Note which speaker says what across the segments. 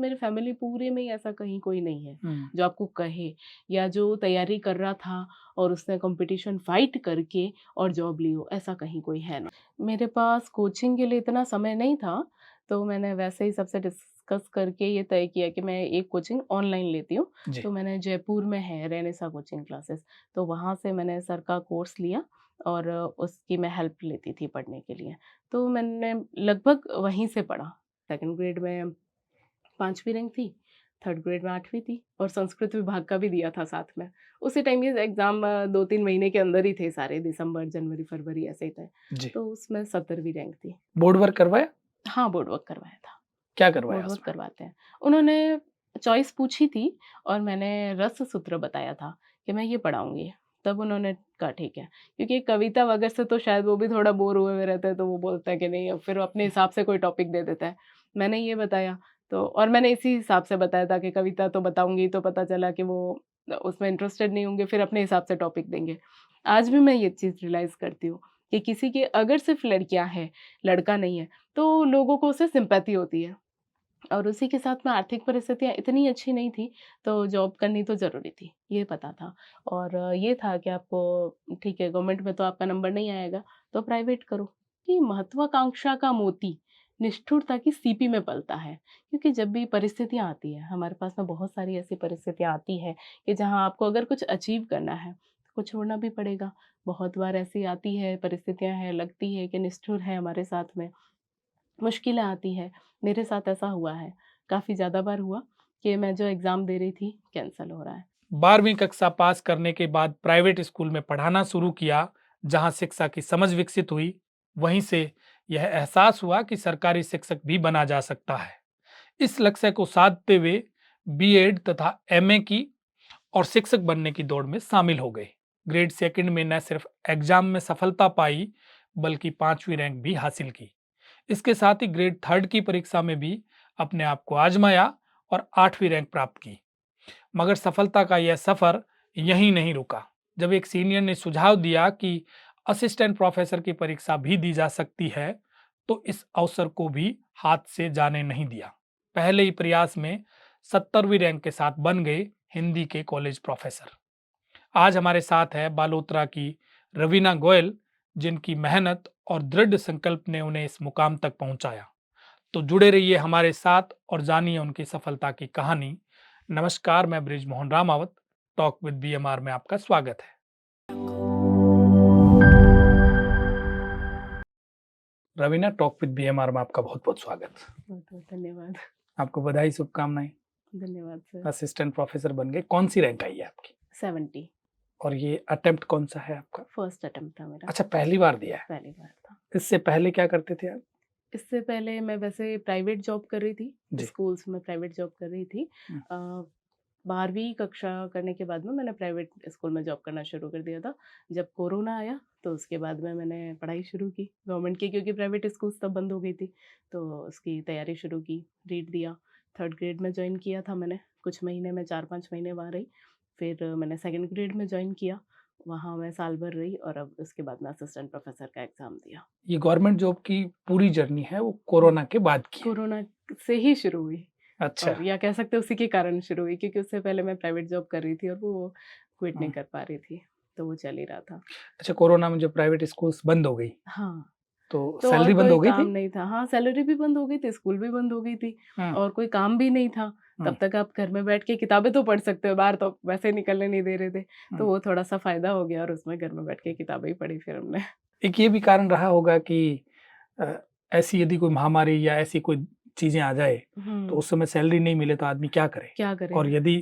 Speaker 1: मेरे फैमिली पूरे में ही ऐसा कहीं कोई नहीं है जो आपको कहे, या जो तैयारी कर रहा था और उसने कंपटीशन फाइट करके और जॉब ली हो, ऐसा कहीं कोई है ना। मेरे पास कोचिंग के लिए इतना समय नहीं था, तो मैंने वैसे ही सबसे डिस्कस करके ये तय किया कि मैं एक कोचिंग ऑनलाइन लेती हूँ।
Speaker 2: जी।
Speaker 1: तो मैंने जयपुर में है रेनेसा कोचिंग क्लासेस, तो वहाँ से मैंने सर का कोर्स लिया और उसकी मैं हेल्प लेती थी पढ़ने के लिए। तो मैंने लगभग वहीं से पढ़ा। सेकंड ग्रेड में 5वीं रैंक थी, थर्ड ग्रेड में 8वीं थी और संस्कृत विभाग का भी दिया था साथ में। उसी टाइम ये एग्ज़ाम 2-3 महीने के अंदर ही थे सारे, दिसंबर, जनवरी, फरवरी ऐसे ही थे।
Speaker 2: जी।
Speaker 1: तो उसमें 17वीं रैंक थी।
Speaker 2: बोर्ड वर्क करवाया?
Speaker 1: हाँ, बोर्ड वर्क करवाया था।
Speaker 2: क्या करवाया
Speaker 1: बोर्ड वर्क
Speaker 2: उसमें?
Speaker 1: करवाते हैं। उन्होंने चॉइस पूछी थी और मैंने रस सूत्र बताया था कि मैं ये पढ़ाऊँगी। तब उन्होंने कहा ठीक है, क्योंकि कविता वगैरह से तो शायद वो भी थोड़ा बोर हुए हुए रहते हैं, तो वो बोलता है कि नहीं, अब फिर अपने हिसाब से कोई टॉपिक दे देता है। मैंने ये बताया, तो और मैंने इसी हिसाब से बताया था कि कविता तो बताऊँगी, तो पता चला कि वो उसमें इंटरेस्टेड नहीं होंगे, फिर अपने हिसाब से टॉपिक देंगे। आज भी मैं ये चीज़ रियलाइज़ करती हूँ कि किसी की अगर सिर्फ़ लड़कियाँ हैं, लड़का नहीं है, तो लोगों को उससे सिम्पैथी होती है। और उसी के साथ में आर्थिक परिस्थितियाँ इतनी अच्छी नहीं थी, तो जॉब करनी तो ज़रूरी थी, ये पता था। और ये था कि आपको ठीक है, गवर्नमेंट में तो आपका नंबर नहीं आएगा, तो प्राइवेट करो। कि महत्वाकांक्षा का मोती निष्ठुरता की सीपी में पलता है, क्योंकि जब भी परिस्थितियाँ आती हैं, हमारे पास में बहुत सारी ऐसी परिस्थितियाँ आती हैं कि जहाँ आपको अगर कुछ अचीव करना है, तो कुछ छोड़ना भी पड़ेगा। बहुत बार ऐसी आती है, परिस्थितियाँ हैं, लगती है कि निष्ठुर है हमारे साथ में, मुश्किलें आती हैं। मेरे साथ ऐसा हुआ है, काफ़ी ज़्यादा बार हुआ कि मैं जो एग्ज़ाम दे रही थी, कैंसल हो रहा है।
Speaker 2: 12वीं कक्षा पास करने के बाद प्राइवेट स्कूल में पढ़ाना शुरू किया, जहां शिक्षा की समझ विकसित हुई। वहीं से यह एहसास हुआ कि सरकारी शिक्षक भी बना जा सकता है। इस लक्ष्य को साधते हुए बीएड तथा एमए की और शिक्षक बनने की दौड़ में शामिल हो गए। ग्रेड सेकंड में न सिर्फ एग्जाम में सफलता पाई, बल्कि 5वीं रैंक भी हासिल की। इसके साथ ही ग्रेड थर्ड की परीक्षा में भी अपने आप को आजमाया और 8वीं रैंक प्राप्त की। मगर सफलता का यह सफर यहीं नहीं रुका। जब एक सीनियर ने सुझाव दिया कि असिस्टेंट प्रोफेसर की परीक्षा भी दी जा सकती है, तो इस अवसर को भी हाथ से जाने नहीं दिया। पहले ही प्रयास में 70वीं रैंक के साथ बन गए हिंदी के कॉलेज प्रोफेसर। आज हमारे साथ है बालोतरा की रवीना गोयल, जिनकी मेहनत और दृढ़ संकल्प ने उन्हें इस मुकाम तक पहुंचाया। तो जुड़े रहिए हमारे साथ और जानिए उनकी सफलता की कहानी। नमस्कार, मैं Brij Mohan Ramawat, talk with BMR में आपका स्वागत है। रवीना, टॉक विद बीएमआर में आपका बहुत बहुत स्वागत।
Speaker 1: बहुत-बहुत धन्यवाद।
Speaker 2: आपको बधाई, शुभकामनाएं।
Speaker 1: धन्यवाद सर।
Speaker 2: असिस्टेंट प्रोफेसर बन गए, कौन सी रैंक आई है आपकी?
Speaker 1: 70
Speaker 2: और ये अटेम्प्ट कौन सा है आपका?
Speaker 1: फर्स्ट अटेम्प्ट था मेरा,
Speaker 2: अच्छा, पहली बार दिया है।
Speaker 1: पहली बार था।
Speaker 2: इससे पहले क्या करते थे आप?
Speaker 1: इससे पहले मैं वैसे प्राइवेट जॉब कर रही थी,
Speaker 2: जी।
Speaker 1: स्कूल्स में प्राइवेट जॉब कर रही थी। अ 12वीं कक्षा करने के बाद में मैंने प्राइवेट स्कूल में जॉब करना शुरू कर दिया था। जब कोरोना आया, तो उसके बाद में मैंने पढ़ाई शुरू की गवर्नमेंट की, क्योंकि प्राइवेट स्कूल्स तब बंद हो गई थी। तो उसकी तैयारी शुरू की, रीट दिया, थर्ड ग्रेड में जॉइन किया था मैंने। कुछ महीने में 4-5 महीने वहाँ रही। फिर मैंने सेकंड ग्रेड में जॉइन किया, वहाँ मैं साल भर रही और अब उसके बाद में असिस्टेंट प्रोफेसर का एग्ज़ाम दिया।
Speaker 2: ये गवर्नमेंट जॉब की पूरी जर्नी है, वो
Speaker 1: हुँ,
Speaker 2: कोरोना के बाद की है।
Speaker 1: कोरोना से ही शुरू हुई।
Speaker 2: अच्छा।
Speaker 1: और या कह सकते हैं उसी के कारण शुरू हुई, क्योंकि उससे पहले मैं प्राइवेट जॉब कर रही थी और वो क्विट नहीं
Speaker 2: हम्म।
Speaker 1: कर पा रही थी, तो वो चल ही रहा था।
Speaker 2: अच्छा, कोरोना में जो प्राइवेट स्कूल्स बंद हो गई,
Speaker 1: हाँ,
Speaker 2: तो
Speaker 1: तो और
Speaker 2: सैलरी बंद
Speaker 1: कोई
Speaker 2: हो गई
Speaker 1: काम
Speaker 2: थी?
Speaker 1: नहीं था। हाँ, सैलरी भी बंद हो गई थी, स्कूल भी बंद हो गई थी
Speaker 2: हम्म।
Speaker 1: और कोई काम भी नहीं था।
Speaker 2: हम्म।
Speaker 1: तब तक आप घर में बैठ के किताबें तो पढ़ सकते हो, बाहर तो वैसे निकलने नहीं दे रहे थे, तो
Speaker 2: हम्म।
Speaker 1: वो थोड़ा-सा फ़ायदा हो गया और उसमें घर में बैठ के किताबें ही पढ़ी फिर हमने।
Speaker 2: एक ये भी कारण रहा होगा कि अ, ऐसी यदि कोई महामारी या ऐसी कोई चीजें आ जाए, तो
Speaker 1: हुँ,
Speaker 2: उस समय सैलरी नहीं मिले तो आदमी क्या करे?
Speaker 1: क्या करें?
Speaker 2: और यदि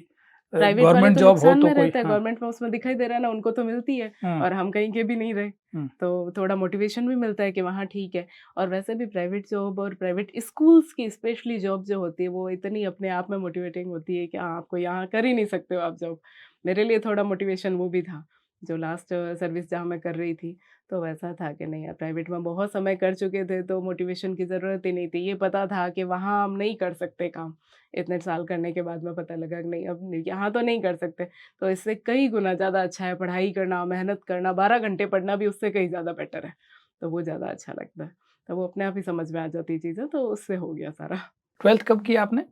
Speaker 1: प्राइवेट वाले
Speaker 2: गवर्नमेंट
Speaker 1: तो
Speaker 2: जॉब हो
Speaker 1: नुकसान
Speaker 2: तो
Speaker 1: में
Speaker 2: कोई
Speaker 1: रहते हैं,
Speaker 2: हाँ।
Speaker 1: गवर्नमेंट में उसमें दिखाई दे रहा है ना, उनको तो मिलती है
Speaker 2: हम्म।
Speaker 1: और हम कहीं के भी नहीं रहे।
Speaker 2: हम्म।
Speaker 1: तो थोड़ा मोटिवेशन भी मिलता है कि वहाँ ठीक है। और वैसे भी प्राइवेट जॉब और प्राइवेट स्कूल्स की स्पेशली जॉब जो होती है, वो इतनी अपने आप में मोटिवेटिंग होती है कि हाँ, आपको यहाँ कर ही नहीं सकते हो आप जॉब। मेरे लिए थोड़ा मोटिवेशन वो भी था, जो लास्ट सर्विस जहाँ मैं कर रही थी, तो वैसा था कि नहीं, प्राइवेट में बहुत समय कर चुके थे, तो मोटिवेशन की ज़रूरत ही नहीं थी। ये पता था कि वहाँ हम नहीं कर सकते काम। इतने साल करने के बाद में पता लगा कि नहीं, अब यहाँ तो नहीं कर सकते। तो इससे कई गुना ज़्यादा अच्छा है पढ़ाई करना, मेहनत करना, 12 घंटे पढ़ना भी उससे कहीं ज़्यादा बेटर है। तो वो ज़्यादा अच्छा लगता है। तो वो अपने आप ही समझ में आ जाती है चीज़ें, तो उससे हो गया सारा।
Speaker 2: 12th कब किया आपने?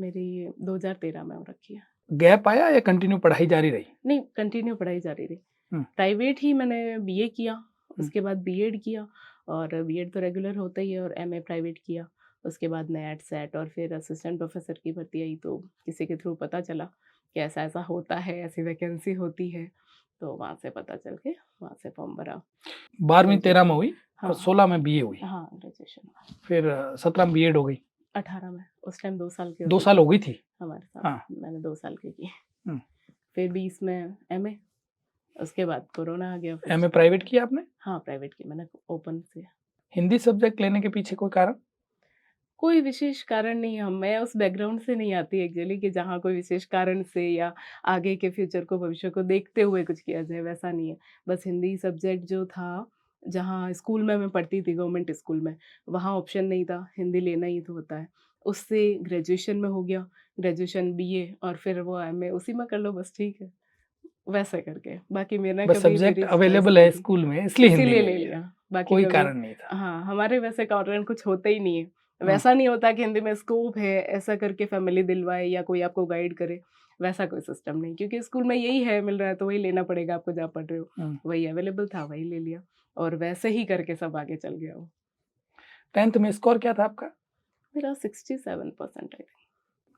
Speaker 1: मेरी 2013 में हो रखी है।
Speaker 2: गैप आया या कंटिन्यू पढ़ाई जारी रही?
Speaker 1: नहीं, कंटिन्यू पढ़ाई जारी रही।
Speaker 2: हुँ।
Speaker 1: प्राइवेट ही मैंने बीए किया,
Speaker 2: हुँ।
Speaker 1: उसके बाद बीएड किया और बीएड तो रेगुलर होता ही है और एमए प्राइवेट किया। उसके बाद नेट, सेट और फिर असिस्टेंट प्रोफ़ेसर की भर्ती आई तो किसी के थ्रू पता चला कि ऐसा-ऐसा होता है, ऐसी वैकेंसी होती है। तो वहाँ से पता चल के वहाँ से फॉर्म भरा।
Speaker 2: 12वीं 13 में हुई और
Speaker 1: हाँ,
Speaker 2: 16 में बीए हुई।
Speaker 1: हाँ, ग्रेजुएशन
Speaker 2: फिर 17 में बीएड हो गई।
Speaker 1: 18 में, उस टाइम 2 साल की
Speaker 2: 2
Speaker 1: होती
Speaker 2: साल
Speaker 1: थी
Speaker 2: हो गई थी।
Speaker 1: हमारे साथ।
Speaker 2: हाँ।
Speaker 1: मैंने 2 साल की की।
Speaker 2: हुँ।
Speaker 1: फिर 20 में एमए, उसके बाद कोरोना आ गया फिर।
Speaker 2: एमए प्राइवेट किया आपने?
Speaker 1: हाँ, प्राइवेट की मैंने ओपन से।
Speaker 2: हिंदी सब्जेक्ट लेने के पीछे कोई कारण?
Speaker 1: कोई विशेष कारण नहीं है, मैं उस बैकग्राउंड से नहीं आती एक्चुअली कि जहाँ कोई विशेष कारण से या आगे के फ्यूचर को, भविष्य को देखते हुए कुछ किया जाए, वैसा नहीं है। बस हिंदी सब्जेक्ट जो था, जहाँ स्कूल में मैं पढ़ती थी गवर्नमेंट स्कूल में, वहाँ ऑप्शन नहीं था, हिंदी लेना ही तो होता है। उससे ग्रेजुएशन में हो गया, ग्रेजुएशन बीए और फिर वो एमए उसी में कर लो बस ठीक है, वैसे करके। बाकी मैंने
Speaker 2: बस
Speaker 1: कभी
Speaker 2: सब्जेक्ट
Speaker 1: मेरी चॉइस
Speaker 2: अवेलेबल
Speaker 1: नहीं
Speaker 2: है
Speaker 1: थी,
Speaker 2: स्कूल में इसलिए हिंदी
Speaker 1: इसीलिए
Speaker 2: ले
Speaker 1: ले
Speaker 2: लिया।
Speaker 1: लिया, बाकी
Speaker 2: कोई
Speaker 1: कभी
Speaker 2: कारण नहीं था।
Speaker 1: हाँ, हमारे वैसे कारण कुछ होता ही नहीं है।
Speaker 2: हुँ।
Speaker 1: वैसा नहीं होता कि हिंदी में स्कोप है, ऐसा करके फैमिली दिलवाए या कोई आपको गाइड करे, वैसा कोई सिस्टम नहीं। क्योंकि स्कूल में यही है, मिल रहा है तो वही लेना पड़ेगा आपको जहाँ पढ़ रहे हो।
Speaker 2: हुँ।
Speaker 1: वही अवेलेबल था, वही ले लिया और वैसे ही करके सब आगे चल गया वो।
Speaker 2: 10th में स्कोर क्या था आपका?
Speaker 1: मेरा 67% आई थिंक।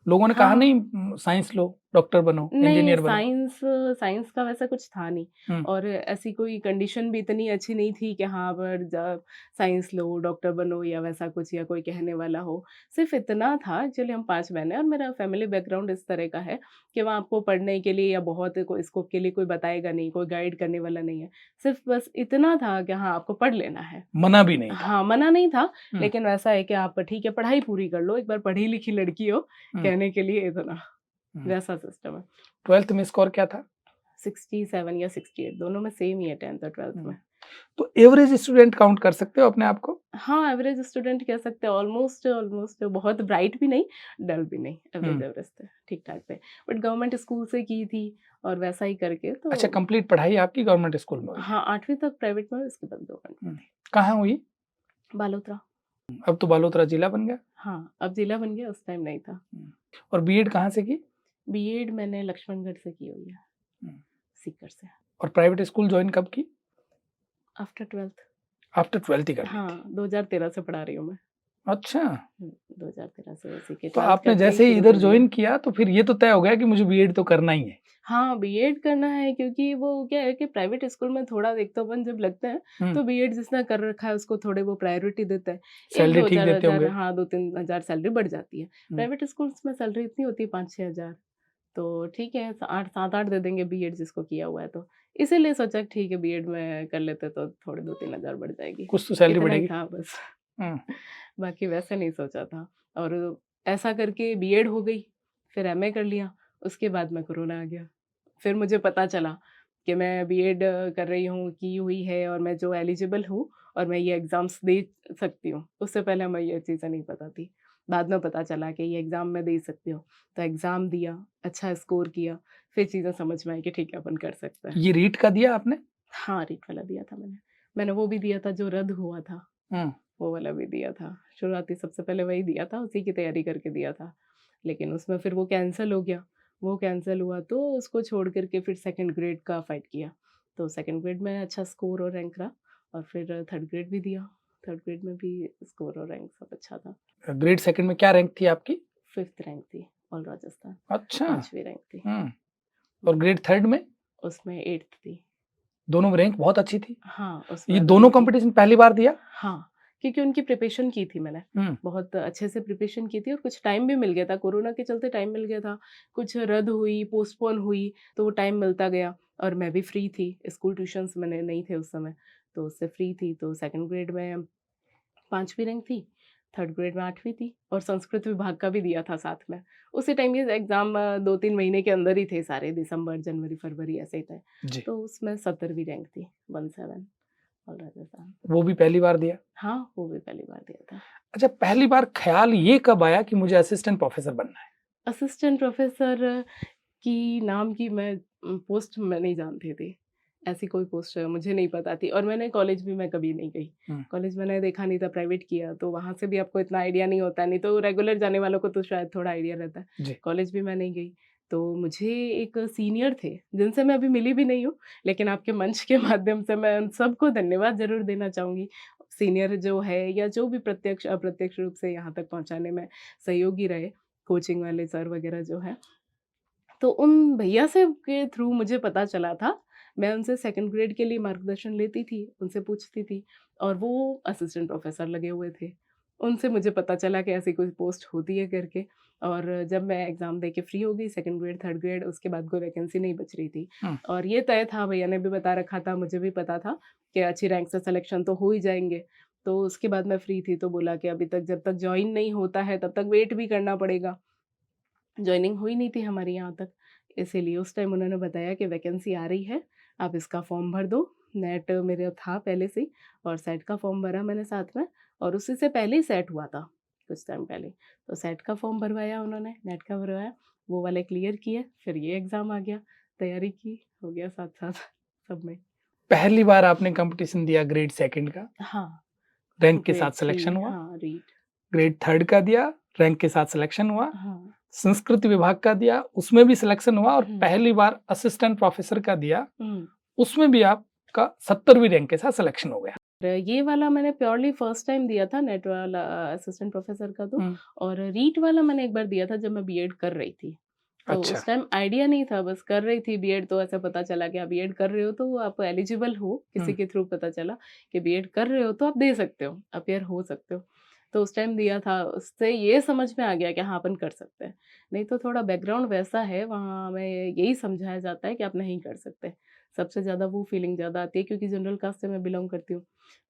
Speaker 2: लोगों ने कहा
Speaker 1: हाँ।
Speaker 2: नहीं साइंस लो, डॉक्टर बनो,
Speaker 1: नहीं,
Speaker 2: इंजीनियर बनो?
Speaker 1: साइंस का वैसा कुछ था नहीं
Speaker 2: हुँ।
Speaker 1: और ऐसी कोई कंडीशन भी इतनी अच्छी नहीं थी कि हाँ, पर साइंस लो, डॉक्टर बनो या वैसा कुछ या कोई कहने वाला हो। सिर्फ़ इतना था एक्चुअली हम 5 बहनें हैं और मेरा फैमिली बैकग्राउंड इस तरह का है कि वहाँ आपको पढ़ने के लिए या बहुत कोई स्कोप के लिए कोई बताएगा नहीं, कोई गाइड करने वाला नहीं है। सिर्फ़ बस इतना था कि हाँ, आपको पढ़ लेना है।
Speaker 2: मना भी नहीं था।
Speaker 1: हाँ, मना नहीं था,
Speaker 2: हुँ।
Speaker 1: लेकिन वैसा है कि आप ठीक है पढ़ाई पूरी कर लो, एक बार पढ़ी-लिखी लड़की हो,
Speaker 2: हुँ।
Speaker 1: कहने के लिए इतना,
Speaker 2: हुँ।
Speaker 1: वैसा सिस्टम है।
Speaker 2: 12th में स्कोर क्या था?
Speaker 1: 67 या 68 दोनों में सेम ही है 10th और 12th
Speaker 2: हुँ।
Speaker 1: में।
Speaker 2: तो एवरेज स्टूडेंट काउंट कर सकते हो अपने आप को?
Speaker 1: हाँ, एवरेज स्टूडेंट कह सकते हैं ऑलमोस्ट बहुत ब्राइट भी नहीं, डल भी नहीं,
Speaker 2: हुँ।
Speaker 1: एवरेज थे, ठीक-ठाक थे। बट गवर्नमेंट स्कूल से की थी और वैसा ही करके तो
Speaker 2: अच्छा, कंप्लीट पढ़ाई आपकी गवर्नमेंट स्कूल में हुई है?
Speaker 1: हाँ, 8वीं तक प्राइवेट में हुई, उसके बाद गवर्नमेंट में
Speaker 2: हुँ। कहाँ हुई?
Speaker 1: बालोतरा।
Speaker 2: अब तो बालोतरा जिला बन गया।
Speaker 1: हाँ, अब जिला बन गया, उस टाइम नहीं था।
Speaker 2: और बीएड कहाँ से की?
Speaker 1: बीएड मैंने लक्ष्मणगढ़ से की हुई है,
Speaker 2: हुँ।
Speaker 1: सीकर से,
Speaker 2: और प्राइवेट स्कूल जॉइन कब की?
Speaker 1: After 12th।
Speaker 2: आफ्टर 12th ही कर ली थी।
Speaker 1: हाँ, 2013 से पढ़ा रही हूँ मैं।
Speaker 2: अच्छा,
Speaker 1: 2013 से उसी के
Speaker 2: तो
Speaker 1: 12th
Speaker 2: आपने
Speaker 1: करते ही
Speaker 2: जैसे ही
Speaker 1: शुरू
Speaker 2: इधर
Speaker 1: कर दिया।
Speaker 2: जॉइन किया तो फिर ये तो तय हो गया कि मुझे बीएड तो करना ही है।
Speaker 1: हाँ, बीएड करना है क्योंकि वो क्या है कि प्राइवेट स्कूल में थोड़ा एक तो अपन जब लगते हैं,
Speaker 2: हुँ।
Speaker 1: तो बीएड जिसने कर रखा है उसको थोड़े वो प्रायोरिटी देता है।
Speaker 2: सैलरी
Speaker 1: 1-2
Speaker 2: ठीक
Speaker 1: हज़ार
Speaker 2: देते होंगे।
Speaker 1: हाँ, 2-3 हज़ार सैलरी बढ़ जाती है।
Speaker 2: हुँ।
Speaker 1: प्राइवेट स्कूल्स में सैलरी इतनी होती है 5-6 हज़ार, तो ठीक है 8 7-8 दे देंगे बीएड जिसको किया हुआ है तो। इसीलिए सोचा कि ठीक है बीएड में कर लेते तो थोड़े 2-3 हज़ार बढ़ जाएगी।
Speaker 2: कुछ तो सैलरी
Speaker 1: इतना ही
Speaker 2: बढ़ेगी।
Speaker 1: था बस।
Speaker 2: हुँ।
Speaker 1: बाकी वैसे नहीं सोचा था और ऐसा करके बीएड हो गई, फिर एमए कर लिया, उसके बाद में कोरोना आ गया। फिर मुझे पता चला कि मैं बीएड कर रही हूँ, की हुई है और मैं जो एलिजिबल हूँ और मैं ये एग्ज़ाम्स दे सकती हूँ। उससे पहले हमें ये चीज़ें नहीं पता थी। बाद में पता चला कि ये एग्ज़ाम मैं दे सकती हूँ। तो एग्ज़ाम दिया, अच्छा स्कोर किया, फिर चीज़ें समझ में आई कि ठीक है अपन कर सकते हैं।
Speaker 2: ये रीट का दिया आपने?
Speaker 1: हाँ, रीट वाला दिया था मैंने। मैंने वो भी दिया था जो रद्द हुआ था।
Speaker 2: हुँ।
Speaker 1: वो वाला भी दिया था। शुरुआती सबसे पहले वही दिया था, उसी की तैयारी करके दिया था। लेकिन उसमें फिर वो कैंसल हो गया। वो कैंसल हुआ तो उसको छोड़ कर के फिर सेकंड ग्रेड का फाइट किया। तो सेकंड ग्रेड में अच्छा स्कोर और रैंक रहा और फिर थर्ड ग्रेड भी दिया। थर्ड ग्रेड में भी स्कोर और रैंक सब अच्छा था।
Speaker 2: ग्रेड सेकंड में क्या रैंक थी आपकी?
Speaker 1: 5th रैंक थी ऑल राजस्थान,
Speaker 2: अच्छा।
Speaker 1: 5वीं रैंक थी।
Speaker 2: हुँ। और ग्रेड थर्ड में?
Speaker 1: उसमें 8th थी।
Speaker 2: दोनों में रैंक बहुत अच्छी थी।
Speaker 1: हाँ,
Speaker 2: ये
Speaker 1: उसमें
Speaker 2: दोनों
Speaker 1: रही थी।
Speaker 2: कॉम्पिटिशन पहली बार दिया?
Speaker 1: हाँ, क्योंकि उनकी प्रिपरेशन की थी मैंने।
Speaker 2: हुँ।
Speaker 1: बहुत अच्छे से प्रिपरेशन की थी और कुछ टाइम भी मिल गया था, कोरोना के चलते टाइम मिल गया था। कुछ रद्द हुई, पोस्टपोन हुई, तो वो टाइम मिलता गया और मैं भी फ्री थी। स्कूल ट्यूशन्स मैंने नहीं थे उस समय, तो उससे फ्री थी। तो सेकंड ग्रेड में 5वीं रैंक थी, थर्ड ग्रेड में 8वीं थी और संस्कृत विभाग का भी दिया था साथ में। उसी टाइम ये एग्ज़ाम 2-3 महीने के अंदर ही थे सारे, दिसंबर, जनवरी, फरवरी ऐसे ही थे।
Speaker 2: जी।
Speaker 1: तो उसमें 17वीं रैंक थी, 17 ऑल राजस्थान।
Speaker 2: वो भी पहली बार दिया?
Speaker 1: हाँ, वो भी पहली बार दिया था।
Speaker 2: अच्छा, पहली बार ख़्याल ये कब आया कि मुझे असिस्टेंट प्रोफ़ेसर बनना है?
Speaker 1: असिस्टेंट प्रोफ़ेसर की नाम की मैं पोस्ट मैं नहीं जानती थी। ऐसी कोई पोस्ट मुझे नहीं पता थी और मैंने कॉलेज भी मैं कभी नहीं गई। कॉलेज मैंने देखा नहीं था, प्राइवेट किया, तो वहाँ से भी आपको इतना आइडिया नहीं होता, नहीं तो रेगुलर जाने वालों को तो शायद थोड़ा आइडिया रहता है।
Speaker 2: जी।
Speaker 1: कॉलेज भी मैं नहीं गई, तो मुझे एक सीनियर थे, जिनसे मैं अभी मिली भी नहीं हूँ, लेकिन आपके मंच के माध्यम से मैं उन सबको धन्यवाद ज़रूर देना चाहूँगी। सीनियर जो है या जो भी प्रत्यक्ष अप्रत्यक्ष रूप से यहाँ तक पहुँचाने में सहयोगी रहे, कोचिंग वाले सर वगैरह जो हैं। तो उन भैया से के थ्रू मुझे पता चला था, मैं उनसे सेकंड ग्रेड के लिए मार्गदर्शन लेती थी, उनसे पूछती थी और वो असिस्टेंट प्रोफ़ेसर लगे हुए थे। उनसे मुझे पता चला कि ऐसी कोई पोस्ट होती है करके और जब मैं एग्ज़ाम दे के फ्री हो गई सेकंड ग्रेड, थर्ड ग्रेड उसके बाद कोई वैकेंसी नहीं बच रही थी।
Speaker 2: हुँ।
Speaker 1: और ये तय था, भैया ने भी बता रखा था, मुझे भी पता था कि अच्छी रैंक से सिलेक्शन तो हो ही जाएँगे। तो उसके बाद मैं फ्री थी तो बोला कि अभी तक जब तक जॉइन नहीं होता है तब तक वेट भी करना पड़ेगा। जॉइनिंग हुई नहीं थी हमारी यहाँ तक, इसीलिए उस टाइम उन्होंने बताया कि वैकेंसी आ रही है, आप इसका फॉर्म भर दो। नेट मेरा था पहले से ही और सेट का फॉर्म भरा मैंने साथ में और उसी से पहले ही सेट हुआ था, कुछ टाइम पहले। तो सेट का फॉर्म भरवाया उन्होंने, नेट का भरवाया, वो वाले क्लियर किए, फिर ये एग्ज़ाम आ गया, तैयारी की, हो गया साथ-साथ सब में।
Speaker 2: पहली बार आपने कॉम्पिटिशन दिया ग्रेड सेकंड का,
Speaker 1: हाँ,
Speaker 2: रैंक के साथ
Speaker 1: ग्रेड 3
Speaker 2: सिलेक्शन हुआ।
Speaker 1: हाँ, रीड
Speaker 2: ग्रेड थर्ड का दिया, रैंक के साथ सिलेक्शन हुआ।
Speaker 1: हाँ,
Speaker 2: संस्कृत विभाग का दिया, उसमें भी सिलेक्शन हुआ और
Speaker 1: हुँ,
Speaker 2: पहली बार असिस्टेंट प्रोफ़ेसर का दिया,
Speaker 1: हुँ।
Speaker 2: उसमें भी आपका 70वीं रैंक के साथ सिलेक्शन हो गया।
Speaker 1: ये वाला मैंने प्योरली फर्स्ट टाइम दिया था नेट वाला असिस्टेंट प्रोफ़ेसर का तो
Speaker 2: हुँ।
Speaker 1: और रीट वाला मैंने एक बार दिया था जब मैं बीएड कर रही थी। तो
Speaker 2: अच्छा।
Speaker 1: उस टाइम आइडिया नहीं था, बस कर रही थी बीएड तो ऐसा पता चला कि आप बीएड कर रहे हो तो आप एलिजिबल हो, किसी
Speaker 2: हुँ।
Speaker 1: के थ्रू पता चला कि बीएड कर रहे हो तो आप दे सकते हो, अपीयर हो सकते हो। तो उस टाइम दिया था, उससे ये समझ में आ गया कि हाँ, अपन कर सकते हैं। नहीं तो थोड़ा बैकग्राउंड वैसा है, वहाँ हमें यही समझाया जाता है कि आप नहीं कर सकते। सबसे ज़्यादा वो फीलिंग ज़्यादा आती है क्योंकि जनरल कास्ट से मैं बिलॉन्ग करती हूँ।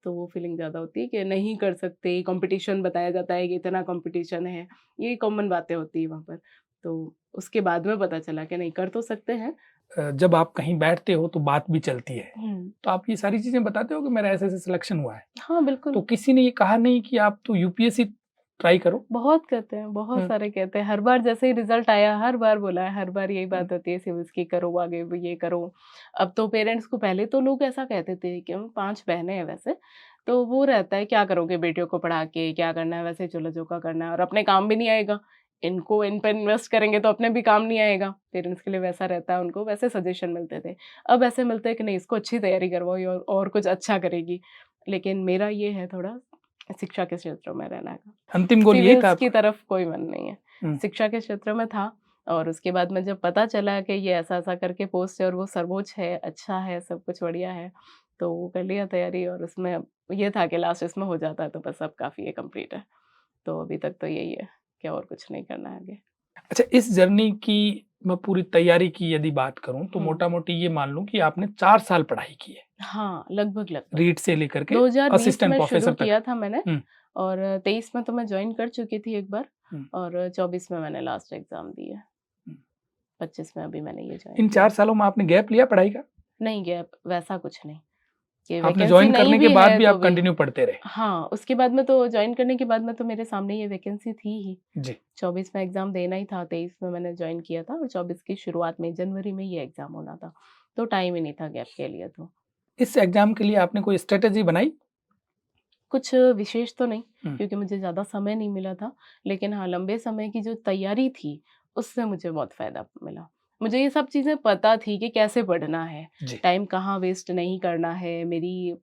Speaker 1: तो वो फीलिंग ज़्यादा होती है कि नहीं कर सकते, कॉम्पिटिशन बताया जाता है कि इतना कॉम्पिटिशन है, ये कॉमन बातें होती हैं वहाँ पर। तो उसके बाद में पता चला कि नहीं कर तो सकते हैं।
Speaker 2: जब आप कहीं बैठते हो तो बात भी चलती है,
Speaker 1: हुँ।
Speaker 2: तो आप ये सारी चीज़ें बताते हो कि मेरा ऐसे-ऐसे सिलेक्शन हुआ है।
Speaker 1: हाँ,
Speaker 2: तो
Speaker 1: बिल्कुल।
Speaker 2: किसी ने ये कहा नहीं कि आप तो यूपीएससी ट्राई करो?
Speaker 1: बहुत कहते हैं, बहुत
Speaker 2: हुँ।
Speaker 1: सारे कहते हैं। हर बार जैसे ही रिज़ल्ट आया, हर बार बोला है, हर बार यही
Speaker 2: हुँ।
Speaker 1: बात होती है सिविल्स की करो, आगे भी ये करो। अब तो पेरेंट्स को पहले तो लोग ऐसा कहते थे कि हम 5 बहनें हैं वैसे, तो वो रहता है क्या करोगे बेटियों को पढ़ा के, क्या करना है वैसे चूल्हा-चौका करना है और अपने काम भी नहीं आएगा। इनको इन पे इन्वेस्ट करेंगे तो अपने भी काम नहीं आएगा। पेरेंट्स के लिए वैसा रहता है, उनको वैसे सजेशन मिलते थे। अब ऐसे मिलते हैं कि नहीं इसको अच्छी तैयारी करवाओ ये और कुछ अच्छा करेगी। लेकिन मेरा ये है थोड़ा शिक्षा के क्षेत्र में रहना का।
Speaker 2: अंतिम गोल यही था
Speaker 1: सिविल्स की
Speaker 2: आपका?
Speaker 1: तरफ कोई मन नहीं है।
Speaker 2: हुँ।
Speaker 1: शिक्षा के क्षेत्र में था और उसके बाद में जब पता चला कि ये ऐसा-ऐसा करके पोस्ट है और वो सर्वोच्च है, अच्छा है, सब कुछ बढ़िया है, तो कर लिया तैयारी और उसमें ये था कि लास्ट इसमें हो जाता है तो बस अब काफ़ी है, कंप्लीट है। तो अभी तक तो यही है कि और कुछ नहीं करना है आगे।
Speaker 2: अच्छा, इस जर्नी की मैं पूरी तैयारी की यदि बात करूँ तो
Speaker 1: हुँ।
Speaker 2: मोटा-मोटी ये मान लूँ कि आपने 4 साल पढ़ाई की है,
Speaker 1: हाँ, लगभग-लगभग।
Speaker 2: रीट से लेकर के
Speaker 1: 2020
Speaker 2: असिस्टेंट
Speaker 1: में शुरू
Speaker 2: प्रोफ़ेसर तक।
Speaker 1: किया था मैंने
Speaker 2: हुँ।
Speaker 1: और 23 में तो मैं जॉइन कर चुकी थी एक बार
Speaker 2: हुँ।
Speaker 1: और 24 में मैंने लास्ट एग्ज़ाम दी है।
Speaker 2: हुँ।
Speaker 1: 25 में अभी मैंने ये जॉइन
Speaker 2: इन
Speaker 1: किया
Speaker 2: 4
Speaker 1: है।
Speaker 2: सालों में आपने गैप लिया पढ़ाई का?
Speaker 1: नहीं गैप वैसा कुछ नहीं, कि
Speaker 2: आपने
Speaker 1: वैकेंसी
Speaker 2: जॉइन
Speaker 1: नहीं
Speaker 2: करने के
Speaker 1: भी
Speaker 2: बाद
Speaker 1: है
Speaker 2: भी
Speaker 1: तो
Speaker 2: आप
Speaker 1: भी
Speaker 2: कंटिन्यू पढ़ते रहे?
Speaker 1: हाँ, उसके बाद में तो जॉइन करने के बाद में तो मेरे सामने ये वैकेंसी थी ही।
Speaker 2: जी।
Speaker 1: 24 में एग्ज़ाम देना ही था, 23 में मैंने जॉइन किया था और 24 की शुरुआत में जनवरी में ये एग्ज़ाम होना था। तो टाइम ही नहीं था गैप के लिए तो।
Speaker 2: इस एग्ज़ाम के लिए आपने कोई स्ट्रैटेजी बनाई?
Speaker 1: कुछ विशेष तो नहीं,
Speaker 2: हुँ।
Speaker 1: क्योंकि मुझे ज़्यादा समय नहीं मिला था। लेकिन हाँ, लंबे समय की जो तैयारी थी, उससे मुझे बहुत फ़ायदा मिला। मुझे ये सब चीज़ें पता थी कि कैसे पढ़ना है,
Speaker 2: जी।
Speaker 1: टाइम कहाँ वेस्ट नहीं करना है, मेरी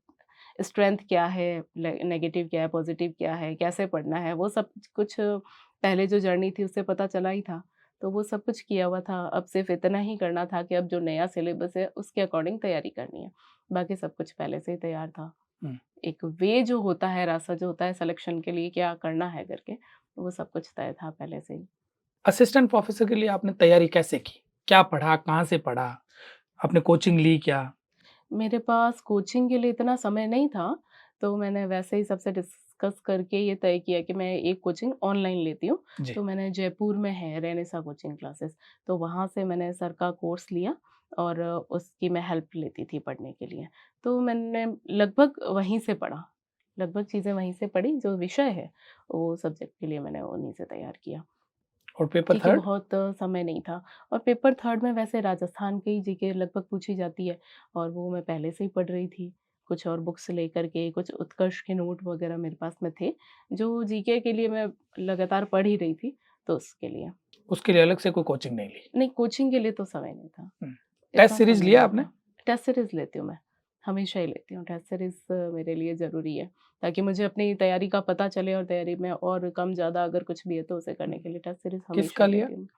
Speaker 1: स्ट्रेंथ क्या है, नेगेटिव क्या है, पॉजिटिव क्या है, कैसे पढ़ना है, वो सब कुछ पहले जो जर्नी थी उससे पता चला ही था। तो वो सब कुछ किया हुआ था, अब सिर्फ़ इतना ही करना था कि अब जो नया सिलेबस है उसके अकॉर्डिंग तैयारी करनी है। बाकी सब कुछ पहले से ही तैयार था।
Speaker 2: हुँ।
Speaker 1: एक वे जो होता है, रास्ता जो होता है सिलेक्शन के लिए क्या करना है करके, वो सब कुछ तय था पहले से ही।
Speaker 2: असिस्टेंट प्रोफ़ेसर के लिए आपने तैयारी कैसे की? क्या पढ़ा? कहाँ से पढ़ा? आपने कोचिंग ली क्या?
Speaker 1: मेरे पास कोचिंग के लिए इतना समय नहीं था, तो मैंने वैसे ही सबसे डिस्कस करके ये तय किया कि मैं एक कोचिंग ऑनलाइन लेती हूँ।
Speaker 2: जी।
Speaker 1: तो मैंने जयपुर में है रेनेसा कोचिंग क्लासेस, तो वहाँ से मैंने सर का कोर्स लिया और उसकी मैं हेल्प लेती थी पढ़ने के लिए। तो मैंने लगभग वहीं से पढ़ा, लगभग चीज़ें वहीं से पढ़ी, जो विषय है, वो सब्जेक्ट के लिए मैंने उन्हीं से तैयार किया।
Speaker 2: और पेपर
Speaker 1: क्योंकि
Speaker 2: थर्ड?
Speaker 1: बहुत समय नहीं था। और पेपर थर्ड में वैसे राजस्थान की जीके लगभग पूछी जाती है और वो मैं पहले से ही पढ़ रही थी। कुछ और बुक्स लेकर के, कुछ उत्कर्ष के नोट वगैरह मेरे पास में थे, जो जीके के लिए मैं लगातार पढ़ ही रही थी, तो उसके लिए।
Speaker 2: उसके लिए अलग से कोई कोचिंग नहीं ली?
Speaker 1: नहीं, कोचिंग के लिए तो समय नहीं था,
Speaker 2: टेस्ट
Speaker 1: इतना
Speaker 2: सीरीज़
Speaker 1: समय
Speaker 2: लिया
Speaker 1: नहीं
Speaker 2: आपने?
Speaker 1: था। टेस्ट सीरीज़ लेती हूँ मैं, हमेशा ही लेती हूँ। टेस्ट सीरीज़ मेरे लिए ज़रूरी है, ताकि मुझे अपनी तैयारी का पता चले और तैयारी में और कम-ज़्यादा अगर कुछ भी है तो उसे करने के लिए टेस्ट सीरीज़ हमेशा
Speaker 2: किसका
Speaker 1: ही
Speaker 2: लिया?
Speaker 1: लेती हूँ।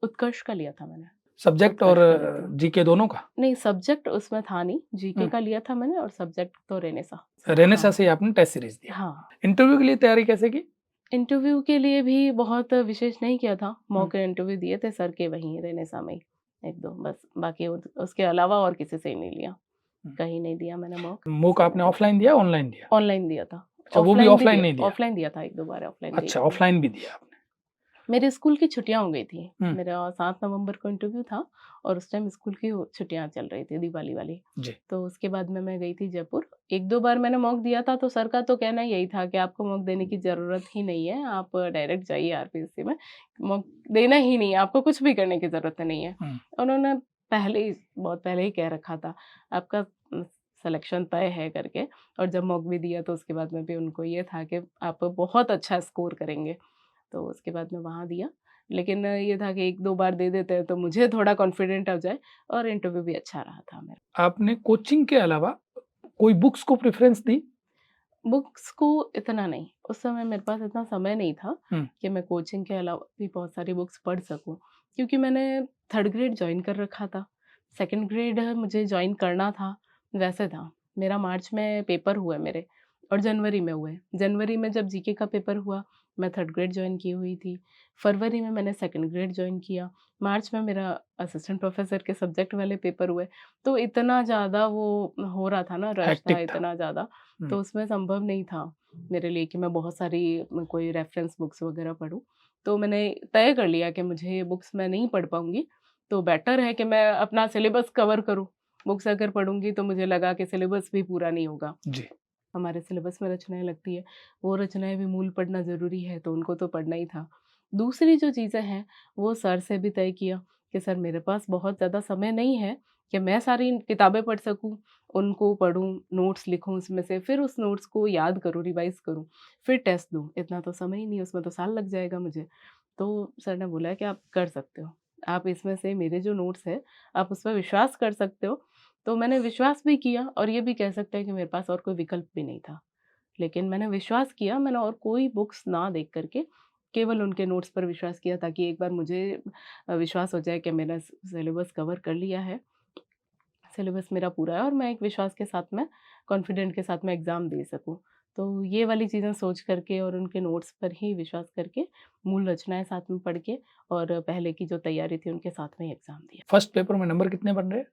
Speaker 1: उत्कर्ष का लिया था मैंने,
Speaker 2: सब्जेक्ट और
Speaker 1: उत्कर्ष का लेती हूँ।
Speaker 2: जीके दोनों का?
Speaker 1: नहीं, सब्जेक्ट उसमें था नहीं, जीके
Speaker 2: हुँ,
Speaker 1: का लिया था मैंने और सब्जेक्ट तो रेनेसा।
Speaker 2: रेनेसा
Speaker 1: हाँ,
Speaker 2: से ही आपने टेस्ट सीरीज़ दिया।
Speaker 1: हाँ।
Speaker 2: इंटरव्यू के लिए तैयारी कैसे की?
Speaker 1: इंटरव्यू के लिए भी बहुत विशेष नहीं किया था,
Speaker 2: हुँ,
Speaker 1: मॉक इंटरव्यू दिए थे सर के वहीं रेनेसा में ही, 1-2 बस, बाकी उसके अलावा और किसी से ही नहीं लिया।
Speaker 2: हुँ।
Speaker 1: कहीं नहीं दिया मैंने मॉक,
Speaker 2: मूक
Speaker 1: सीधा
Speaker 2: आपने
Speaker 1: सीधा।
Speaker 2: ऑफलाइन दिया, ऑनलाइन दिया?
Speaker 1: ऑनलाइन दिया था।
Speaker 2: अच्छा, वो भी ऑफलाइन नहीं दिया?
Speaker 1: ऑफलाइन दिया था, 1-2 बार ऑफलाइन दे
Speaker 2: अच्छा,
Speaker 1: चुकी हूँ।
Speaker 2: ऑफलाइन भी दिया आपने।
Speaker 1: मेरे स्कूल की छुट्टियाँ हो गई थी।
Speaker 2: हुँ,
Speaker 1: मेरा 7 नवंबर को इंटरव्यू था और उस टाइम स्कूल की छुट्टियाँ चल रही थी, दिवाली वाली।
Speaker 2: जी।
Speaker 1: तो उसके बाद में मैं गई थी जयपुर। 1-2 बार मैंने मॉक दिया था, तो सर का तो कहना यही था कि आपको मॉक देने की ज़रूरत ही नहीं है, आप डायरेक्ट जाइए आरपीएससी में। मॉक देना ही नहीं है, आपको कुछ भी करने की ज़रूरत नहीं है।
Speaker 2: हुँ,
Speaker 1: उन्होंने पहले ही बहुत पहले ही कह रखा था, आपका सिलेक्शन तय है करके। और जब मॉक भी दिया तो उसके बाद में भी उनको ये था कि आप बहुत अच्छा स्कोर करेंगे। तो उसके बाद में वहाँ दिया। लेकिन ये था कि 1-2 बार दे देते हैं तो मुझे थोड़ा कॉन्फिडेंट आ जाए, और इंटरव्यू भी अच्छा रहा था मेरा।
Speaker 2: आपने कोचिंग के अलावा कोई बुक्स को प्रेफ़रेंस दी?
Speaker 1: बुक्स को इतना नहीं, उस समय मेरे पास इतना समय नहीं था
Speaker 2: हुँ,
Speaker 1: कि मैं कोचिंग के अलावा भी बहुत सारी बुक्स पढ़ सकूँ। क्योंकि मैंने 3rd ग्रेड जॉइन कर रखा था, 2nd ग्रेड मुझे जॉइन करना था, वैसे था। मेरा मार्च में पेपर हुए मेरे और जनवरी में हुए। जनवरी में जब जीके का पेपर हुआ, मैं 3rd ग्रेड जॉइन की हुई थी। फरवरी में मैंने 2nd ग्रेड जॉइन किया। मार्च में मेरा असिस्टेंट प्रोफ़ेसर के सब्जेक्ट वाले पेपर हुए। तो इतना ज़्यादा वो हो रहा था ना, रश था
Speaker 2: हेक्टिक था।
Speaker 1: इतना ज़्यादा,
Speaker 2: हुँ,
Speaker 1: तो उसमें संभव नहीं था मेरे लिए कि मैं बहुत सारी कोई रेफ़रेंस बुक्स वग़ैरह पढूँ। तो मैंने तय कर लिया कि मुझे ये बुक्स मैं नहीं पढ़ पाऊँगी, तो बेटर है कि मैं अपना सिलेबस कवर करूँ। बुक्स अगर पढ़ूँगी तो मुझे लगा कि सिलेबस भी पूरा नहीं होगा।
Speaker 2: जी।
Speaker 1: हमारे सिलेबस में रचनाएँ लगती है, वो रचनाएँ भी मूल पढ़ना ज़रूरी है, तो उनको तो पढ़ना ही था। दूसरी जो चीज़ें हैं, वो सर से भी तय किया कि सर मेरे पास बहुत ज़्यादा समय नहीं है कि मैं सारी किताबें पढ़ सकूँ, उनको पढ़ूँ, नोट्स लिखूँ उसमें से, फिर उस नोट्स को याद करूँ, रिवाइज़ करूँ, फिर टेस्ट दूँ, इतना तो समय ही नहीं है, उसमें तो साल लग जाएगा मुझे। तो सर ने बोला कि आप कर सकते हो, आप इसमें से मेरे जो नोट्स हैं, आप उस पे विश्वास कर सकते हो। तो मैंने विश्वास भी किया और ये भी कह सकते हैं कि मेरे पास और कोई विकल्प भी नहीं था। लेकिन मैंने विश्वास किया, मैंने और कोई बुक्स ना देख कर के केवल उनके नोट्स पर विश्वास किया, ताकि एक बार मुझे विश्वास हो जाए कि मैंने सिलेबस कवर कर लिया है, सिलेबस मेरा पूरा है और मैं एक विश्वास के साथ में, कॉन्फिडेंट के साथ में एग्ज़ाम दे सकूँ। तो ये वाली चीज़ें सोच कर के और उनके नोट्स पर ही विश्वास करके, मूल रचनाएँ साथ में पढ़ के और पहले की जो तैयारी थी उनके साथ में ही एग्ज़ाम दिया।
Speaker 2: फर्स्ट पेपर में नंबर कितने बन रहे?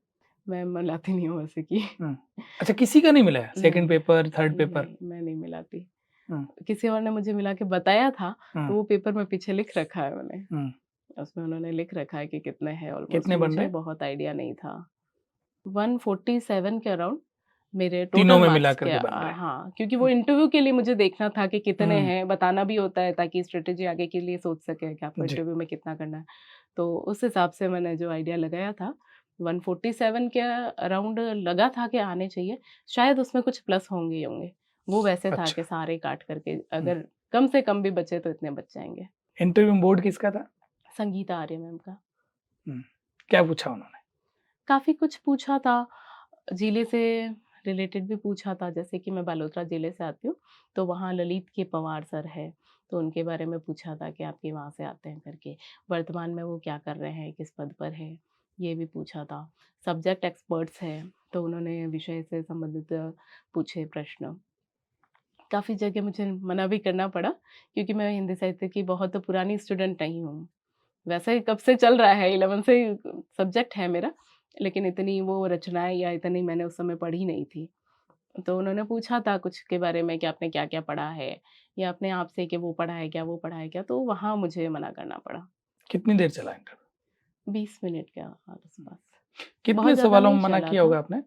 Speaker 1: मैं मिलाती नहीं हूँ वैसे कि
Speaker 2: हुँ। अच्छा, किसी का नहीं मिला है? सेकंड
Speaker 1: नहीं,
Speaker 2: पेपर, थर्ड पेपर?
Speaker 1: नहीं, मैं नहीं मिलाती।
Speaker 2: हुँ,
Speaker 1: किसी और ने मुझे मिला के बताया था,
Speaker 2: हुँ,
Speaker 1: तो वो पेपर में पीछे लिख रखा है मैंने।
Speaker 2: हुँ।
Speaker 1: उसमें उन्होंने लिख रखा है कि कितने हैं ऑलमोस्ट,
Speaker 2: कितने बन
Speaker 1: मुझे
Speaker 2: रहे?
Speaker 1: बहुत आइडिया नहीं था। 147 के अराउंड मेरे
Speaker 2: तीनों
Speaker 1: टोटल
Speaker 2: में
Speaker 1: मार्क्स
Speaker 2: मिलाकर
Speaker 1: के
Speaker 2: के बन रहे हैं।
Speaker 1: हाँ, क्योंकि वो
Speaker 2: हुँ,
Speaker 1: इंटरव्यू के लिए मुझे देखना था कि कितने
Speaker 2: हुँ,
Speaker 1: हैं, बताना भी होता है ताकि स्ट्रैटेजी आगे के लिए सोच सकें कि आपको
Speaker 2: जी।
Speaker 1: इंटरव्यू में कितना करना है। तो उस हिसाब से मैंने जो आइडिया लगाया था, 147 के अराउंड लगा था कि आने चाहिए। शायद उसमें कुछ प्लस होंगे ही होंगे। वो वैसे था कि
Speaker 2: अच्छा।
Speaker 1: सारे काट करके
Speaker 2: हुँ।
Speaker 1: अगर कम से कम भी बचे तो इतने बच जाएँगे।
Speaker 2: इंटरव्यू में बोर्ड किसका था?
Speaker 1: संगीता आर्य मैम का।
Speaker 2: हुँ। क्या पूछा उन्होंने?
Speaker 1: काफ़ी कुछ पूछा था, ज़िले से रिलेटेड भी पूछा था, जैसे कि मैं बालोतरा ज़िले से आती हूँ, तो वहाँ ललित के पवार सर हैं, तो उनके बारे में पूछा था कि आपके वहाँ से आते हैं करके। वर्तमान में वो क्या कर रहे हैं, किस पद पर हैं, ये भी पूछा था। सब्जेक्ट एक्सपर्ट्स हैं, तो उन्होंने विषय से संबंधित पूछे प्रश्न। काफ़ी जगह मुझे मना भी करना पड़ा, क्योंकि मैं हिंदी साहित्य की बहुत पुरानी स्टूडेंट नहीं हूँ। वैसे कब से चल रहा है, 11 से सब्जेक्ट है मेरा, लेकिन इतनी वो रचनाएँ या इतनी मैंने उस समय पढ़ी नहीं थी। तो उन्होंने पूछा था कुछ के बारे में कि आपने क्या-क्या पढ़ा है, या अपने आप से कि वो पढ़ा है क्या, वो पढ़ा है क्या? तो वहाँ मुझे मना करना पड़ा।
Speaker 2: कितनी देर चला इंटरव्यू?
Speaker 1: 20 मिनट के आस-पास। बहुत
Speaker 2: कितने
Speaker 1: ज़्यादा
Speaker 2: सवालों
Speaker 1: नहीं
Speaker 2: में मना
Speaker 1: चला
Speaker 2: किया
Speaker 1: था।
Speaker 2: होगा आपने?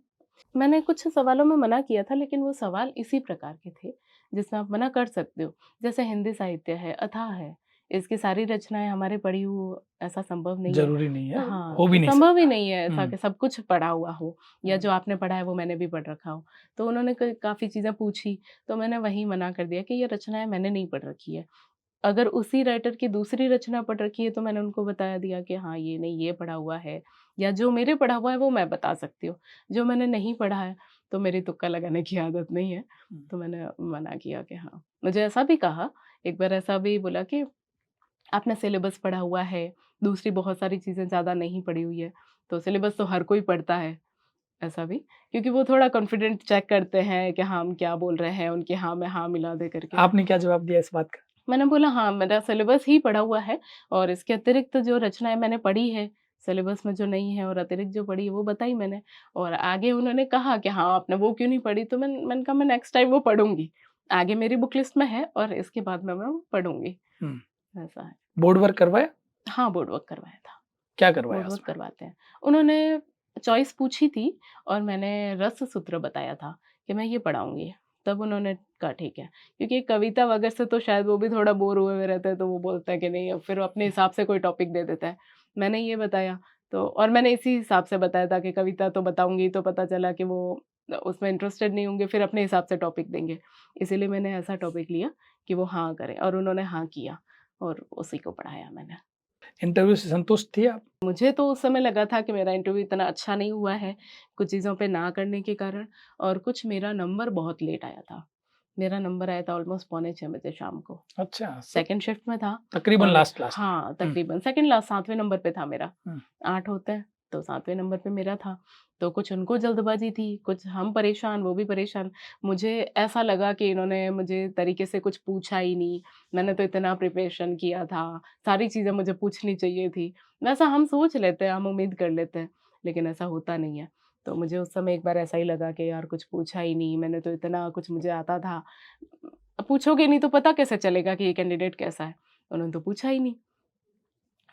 Speaker 1: मैंने कुछ सवालों में मना किया था, लेकिन वो सवाल इसी प्रकार के थे, जिसमें आप मना कर सकते हो। जैसे हिंदी साहित्य है, अथाह है, इसकी सारी रचनाएँ हमारे पढ़ी हो ऐसा संभव नहीं है।
Speaker 2: ज़रूरी नहीं है,
Speaker 1: हाँ,
Speaker 2: हो भी नहीं
Speaker 1: संभव ही
Speaker 2: सकता।
Speaker 1: नहीं है ऐसा
Speaker 2: हुँ,
Speaker 1: कि सब कुछ पढ़ा हुआ हो या
Speaker 2: हुँ।
Speaker 1: जो आपने पढ़ा है वो मैंने भी पढ़ रखा हो। तो उन्होंने क काफ़ी चीज़ें पूछी, तो मैंने वहीं मना कर दिया कि ये रचनाएँ मैंने नहीं पढ़ रखी है। अगर उसी राइटर की दूसरी रचना पढ़ रखी है तो मैंने उनको बता दिया कि हाँ, ये नहीं ये पढ़ा हुआ है या जो मेरे पढ़ा हुआ है वो मैं बता सकती हूँ। जो मैंने नहीं पढ़ा है तो मेरी तुक्का लगाने की आदत नहीं है,
Speaker 2: हुँ।
Speaker 1: तो मैंने मना किया कि हाँ। मुझे ऐसा भी कहा, एक बार ऐसा भी बोला कि आपने सिलेबस पढ़ा हुआ है, दूसरी बहुत सारी चीज़ें ज़्यादा नहीं पढ़ी हुई है, तो सिलेबस तो हर कोई पढ़ता है, ऐसा भी। क्योंकि वो थोड़ा कॉन्फिडेंट चेक करते हैं कि हाँ, हम क्या बोल रहे हैं, उनके हाँ में हाँ मिला दे करके।
Speaker 2: आपने क्या जवाब दिया इस बात का?
Speaker 1: मैंने बोला हाँ, मेरा सिलेबस ही पढ़ा हुआ है और इसके अतिरिक्त जो रचनाएँ मैंने पढ़ी है, सिलेबस में जो नहीं है और अतिरिक्त जो पढ़ी है वो बताई मैंने। और आगे उन्होंने कहा कि हाँ, आपने वो क्यों नहीं पढ़ी? तो मैंने कहा मैं नेक्स्ट टाइम वो पढ़ूँगी। आगे मेरी बुक लिस्ट में है और इसके बाद मैं वो पढ़ूँगी,
Speaker 2: हुँ।
Speaker 1: ऐसा है।
Speaker 2: बोर्ड वर्क करवाया?
Speaker 1: हाँ, बोर्ड वर्क करवाया था।
Speaker 2: क्या करवाया
Speaker 1: बोर्ड वर्क
Speaker 2: उसमें?
Speaker 1: करवाते हैं। उन्होंने चॉइस पूछी थी और मैंने रस सूत्र बताया था कि मैं ये पढ़ाऊँगी। तब उन्होंने कहा ठीक है, क्योंकि कविता वगैरह से तो शायद वो भी थोड़ा बोर हुए हुए रहते हैं, तो वो बोलते हैं कि नहीं, अब फिर अपने हिसाब से कोई टॉपिक दे देता है। मैंने ये बताया तो और मैंने इसी हिसाब से बताया था कि कविता तो बताऊँगी, तो पता चला कि वो उसमें इंटरेस्टेड नहीं होंगे, फिर अपने हिसाब से टॉपिक देंगे। इसीलिए मैंने ऐसा टॉपिक लिया कि वो हाँ करें और उन्होंने हाँ किया और उसी को पढ़ाया मैंने।
Speaker 2: इंटरव्यू से संतुष्ट थी आप?
Speaker 1: मुझे तो उस समय लगा था कि मेरा इंटरव्यू इतना अच्छा नहीं हुआ है, कुछ चीज़ों पे ना करने के कारण और कुछ मेरा नंबर बहुत लेट आया था। मेरा नंबर आया था ऑलमोस्ट पौने 6 बजे शाम को।
Speaker 2: अच्छा,
Speaker 1: सेकंड शिफ्ट में था
Speaker 2: तकरीबन
Speaker 1: और
Speaker 2: लास्ट में।
Speaker 1: हाँ,
Speaker 2: हुँ,
Speaker 1: तकरीबन सेकंड लास्ट 7वें नंबर पे था मेरा।
Speaker 2: हुँ।
Speaker 1: 8 होते हैं, तो 7वें नंबर पे मेरा था। तो कुछ उनको जल्दबाज़ी थी, कुछ हम परेशान, वो भी परेशान। मुझे ऐसा लगा कि इन्होंने मुझे तरीके से कुछ पूछा ही नहीं। मैंने तो इतना प्रिपरेशन किया था, सारी चीज़ें मुझे पूछनी चाहिए थी। वैसा हम सोच लेते हैं, हम उम्मीद कर लेते हैं, लेकिन ऐसा होता नहीं है। तो मुझे उस समय एक बार ऐसा ही लगा कि यार कुछ पूछा ही नहीं, मैंने तो इतना कुछ मुझे आता था। पूछोगे नहीं तो पता कैसे चलेगा कि ये कैंडिडेट कैसा है? उन्होंने तो पूछा ही नहीं।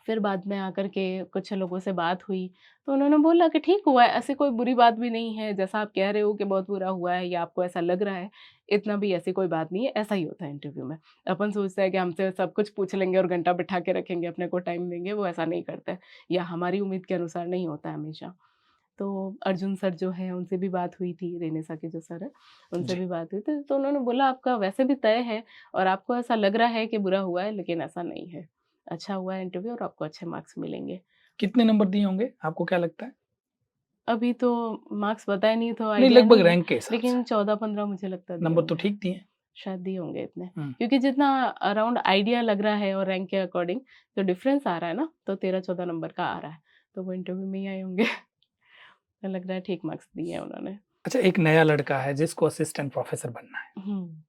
Speaker 1: फिर बाद में आकर के कुछ लोगों से बात हुई, तो उन्होंने बोला कि ठीक हुआ है, ऐसी कोई बुरी बात भी नहीं है, जैसा आप कह रहे हो कि बहुत बुरा हुआ है या आपको ऐसा लग रहा है, इतना भी ऐसी कोई बात नहीं है, ऐसा ही होता है इंटरव्यू में। अपन सोचते हैं कि हमसे सब कुछ पूछ लेंगे और घंटा बिठा के रखेंगे, अपने को टाइम देंगे, वो ऐसा नहीं करते या हमारी उम्मीद के अनुसार नहीं होता है हमेशा। तो अर्जुन सर जो हैं, उनसे भी बात हुई थी, रेनेसा के जो सर हैं, उनसे
Speaker 2: जी।
Speaker 1: भी बात हुई थी, तो उन्होंने बोला आपका वैसे भी तय है और आपको ऐसा लग रहा है कि बुरा हुआ है, लेकिन ऐसा नहीं है। अच्छा हुआ है इंटरव्यू और आपको अच्छे मार्क्स मिलेंगे।
Speaker 2: कितने नंबर दिए होंगे? आपको क्या लगता है?
Speaker 1: अभी तो मार्क्स बताए नहीं तो
Speaker 2: नहीं,
Speaker 1: आइडिया
Speaker 2: लगभग
Speaker 1: नहीं है,
Speaker 2: रैंक के हिसाब से।
Speaker 1: लेकिन 14-15 मुझे लगता है दिए
Speaker 2: नंबर तो
Speaker 1: होंगे।
Speaker 2: ठीक दिए।
Speaker 1: शायद दिए होंगे इतने।
Speaker 2: हुँ।
Speaker 1: क्योंकि जितना अराउंड आइडिया लग रहा है और रैंक के अकॉर्डिंग जो डिफरेंस आ रहा है ना, तो 13-14 नंबर का आ रहा है। तो वो इंटरव्यू में ही आए होंगे। तो लग रहा है ठीक मार्क्स दिए हैं उन्होंने।
Speaker 2: अच्छा, एक नया लड़का है जिसको असिस्टेंट प्रोफ़ेसर बनना है,
Speaker 1: हुँ।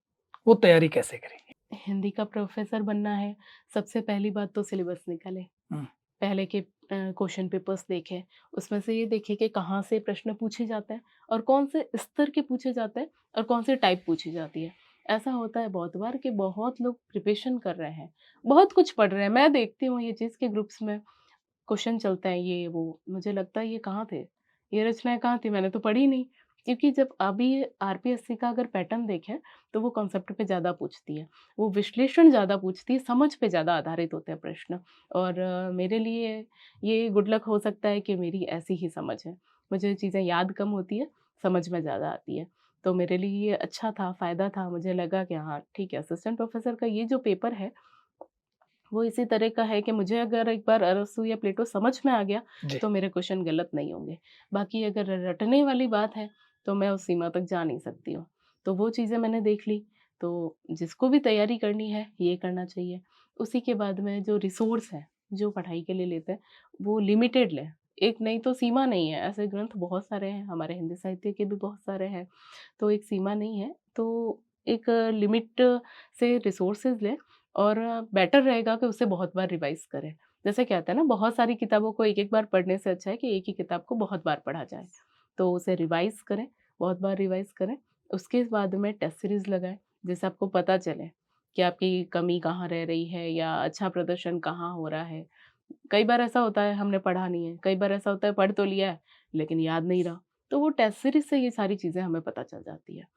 Speaker 2: वो तैयारी कैसे करेंगे?
Speaker 1: हिंदी का प्रोफ़ेसर बनना है, सबसे पहली बात तो सिलेबस निकालें।
Speaker 2: हुँ,
Speaker 1: पहले के क्वेश्चन पेपर्स देखें, उसमें से ये देखें कि कहाँ से प्रश्न पूछे जाते हैं और कौन से स्तर के पूछे जाते हैं और कौन सी टाइप पूछी जाती है। ऐसा होता है बहुत बार कि बहुत लोग प्रिपरेशन कर रहे हैं, बहुत कुछ पढ़ रहे हैं। मैं देखती हूँ ये चीज़ के ग्रुप्स में क्वेश्चन चलते हैं ये वो, मुझे लगता है ये कहाँ थे? ये रचनाएँ कहाँ थी? मैंने तो पढ़ी नहीं। क्योंकि जब अभी आरपीएससी का अगर पैटर्न देखें, तो वो कॉन्सेप्ट पे ज़्यादा पूछती है। वो विश्लेषण ज़्यादा पूछती है, समझ पे ज़्यादा आधारित होते हैं प्रश्न और मेरे लिए ये गुड लक हो सकता है कि मेरी ऐसी ही समझ है। मुझे चीज़ें याद कम होती है, समझ में ज़्यादा आती है। तो मेरे लिए ये अच्छा था, फ़ायदा था। मुझे लगा कि हाँ, ठीक है, असिस्टेंट प्रोफ़ेसर का ये जो पेपर है वो इसी तरह का है कि मुझे अगर एक बार अरस्तू या प्लेटो समझ में आ गया,
Speaker 2: जी।
Speaker 1: तो मेरे क्वेश्चन गलत नहीं होंगे। बाकी अगर रटने वाली बात है, तो मैं उस सीमा तक जा नहीं सकती हूँ। तो वो चीज़ें मैंने देख ली, तो जिसको भी तैयारी करनी है, ये करना चाहिए। उसी के बाद में जो रिसोर्स हैं, जो पढ़ाई के लिए लेते हैं, वो लिमिटेड लें। एक नहीं तो सीमा नहीं है, ऐसे ग्रंथ बहुत सारे हैं, हमारे हिंदी साहित्य के भी बहुत सारे हैं, तो एक सीमा नहीं है। तो एक लिमिट से रिसोर्सेज़ लें और बेटर रहेगा कि उसे बहुत बार रिवाइज़ करें। जैसे कहते हैं ना बहुत सारी किताबों को एक-एक बार पढ़ने से अच्छा है कि एक ही किताब को बहुत बार पढ़ा जाए। तो उसे रिवाइज़ करें, बहुत बार रिवाइज़ करें। उसके बाद में टेस्ट सीरीज़ लगाएँ, जिससे आपको पता चले कि आपकी कमी कहाँ रह रही है या अच्छा प्रदर्शन कहाँ हो रहा है। कई बार ऐसा होता है हमने पढ़ा नहीं है, कई बार ऐसा होता है पढ़ तो लिया है, लेकिन याद नहीं रहा। तो वो टेस्ट सीरीज़ से ये सारी चीज़ें हमें पता चल जाती है।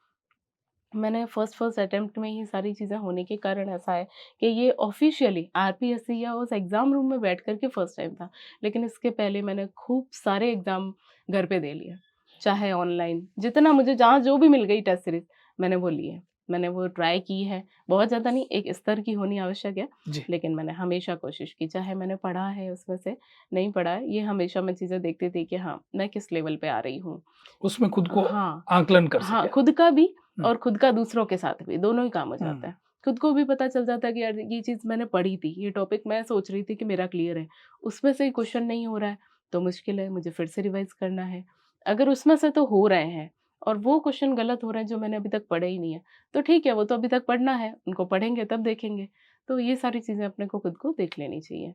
Speaker 1: मैंने फर्स्ट अटेम्प्ट में ही सारी चीज़ें होने के कारण ऐसा है कि ये ऑफ़िशियली आरपीएससी या उस एग्ज़ाम रूम में बैठ कर के फर्स्ट टाइम था। लेकिन इसके पहले मैंने खूब सारे एग्ज़ाम घर पे दे लिए, चाहे ऑनलाइन, जितना मुझे जहाँ जो भी मिल गई टेस्ट सीरीज़ मैंने वो लिए। मैंने वो ट्राई की है, बहुत ज़्यादा नहीं, एक स्तर की होनी आवश्यक है,
Speaker 2: जी।
Speaker 1: लेकिन मैंने हमेशा कोशिश की, चाहे मैंने पढ़ा है उसमें से, नहीं पढ़ा है, ये हमेशा मैं चीज़ें देखती थी कि हाँ, मैं किस लेवल पे आ रही हूँ।
Speaker 2: उसमें खुद को
Speaker 1: हाँ।
Speaker 2: आकलन कर
Speaker 1: हाँ,
Speaker 2: सके आप।
Speaker 1: खुद का भी
Speaker 2: हुँ,
Speaker 1: और खुद का दूसरों के साथ भी, दोनों ही काम हो जाता
Speaker 2: हुँ।
Speaker 1: है। खुद को भी पता चल जाता है कि यार ये चीज़ मैंने पढ़ी थी, ये टॉपिक मैं सोच रही थी कि मेरा क्लियर है, उसमें से क्वेश्चन नहीं हो रहा है, तो मुश्किल है, मुझे फिर से रिवाइज़ करना है। अगर उसमें से तो हो रहे हैं और वो क्वेश्चन गलत हो रहे हैं जो मैंने अभी तक पढ़े ही नहीं है, तो ठीक है, वो तो अभी तक पढ़ना है, उनको पढ़ेंगे तब देखेंगे। तो ये सारी चीज़ें अपने को खुद को देख लेनी चाहिए,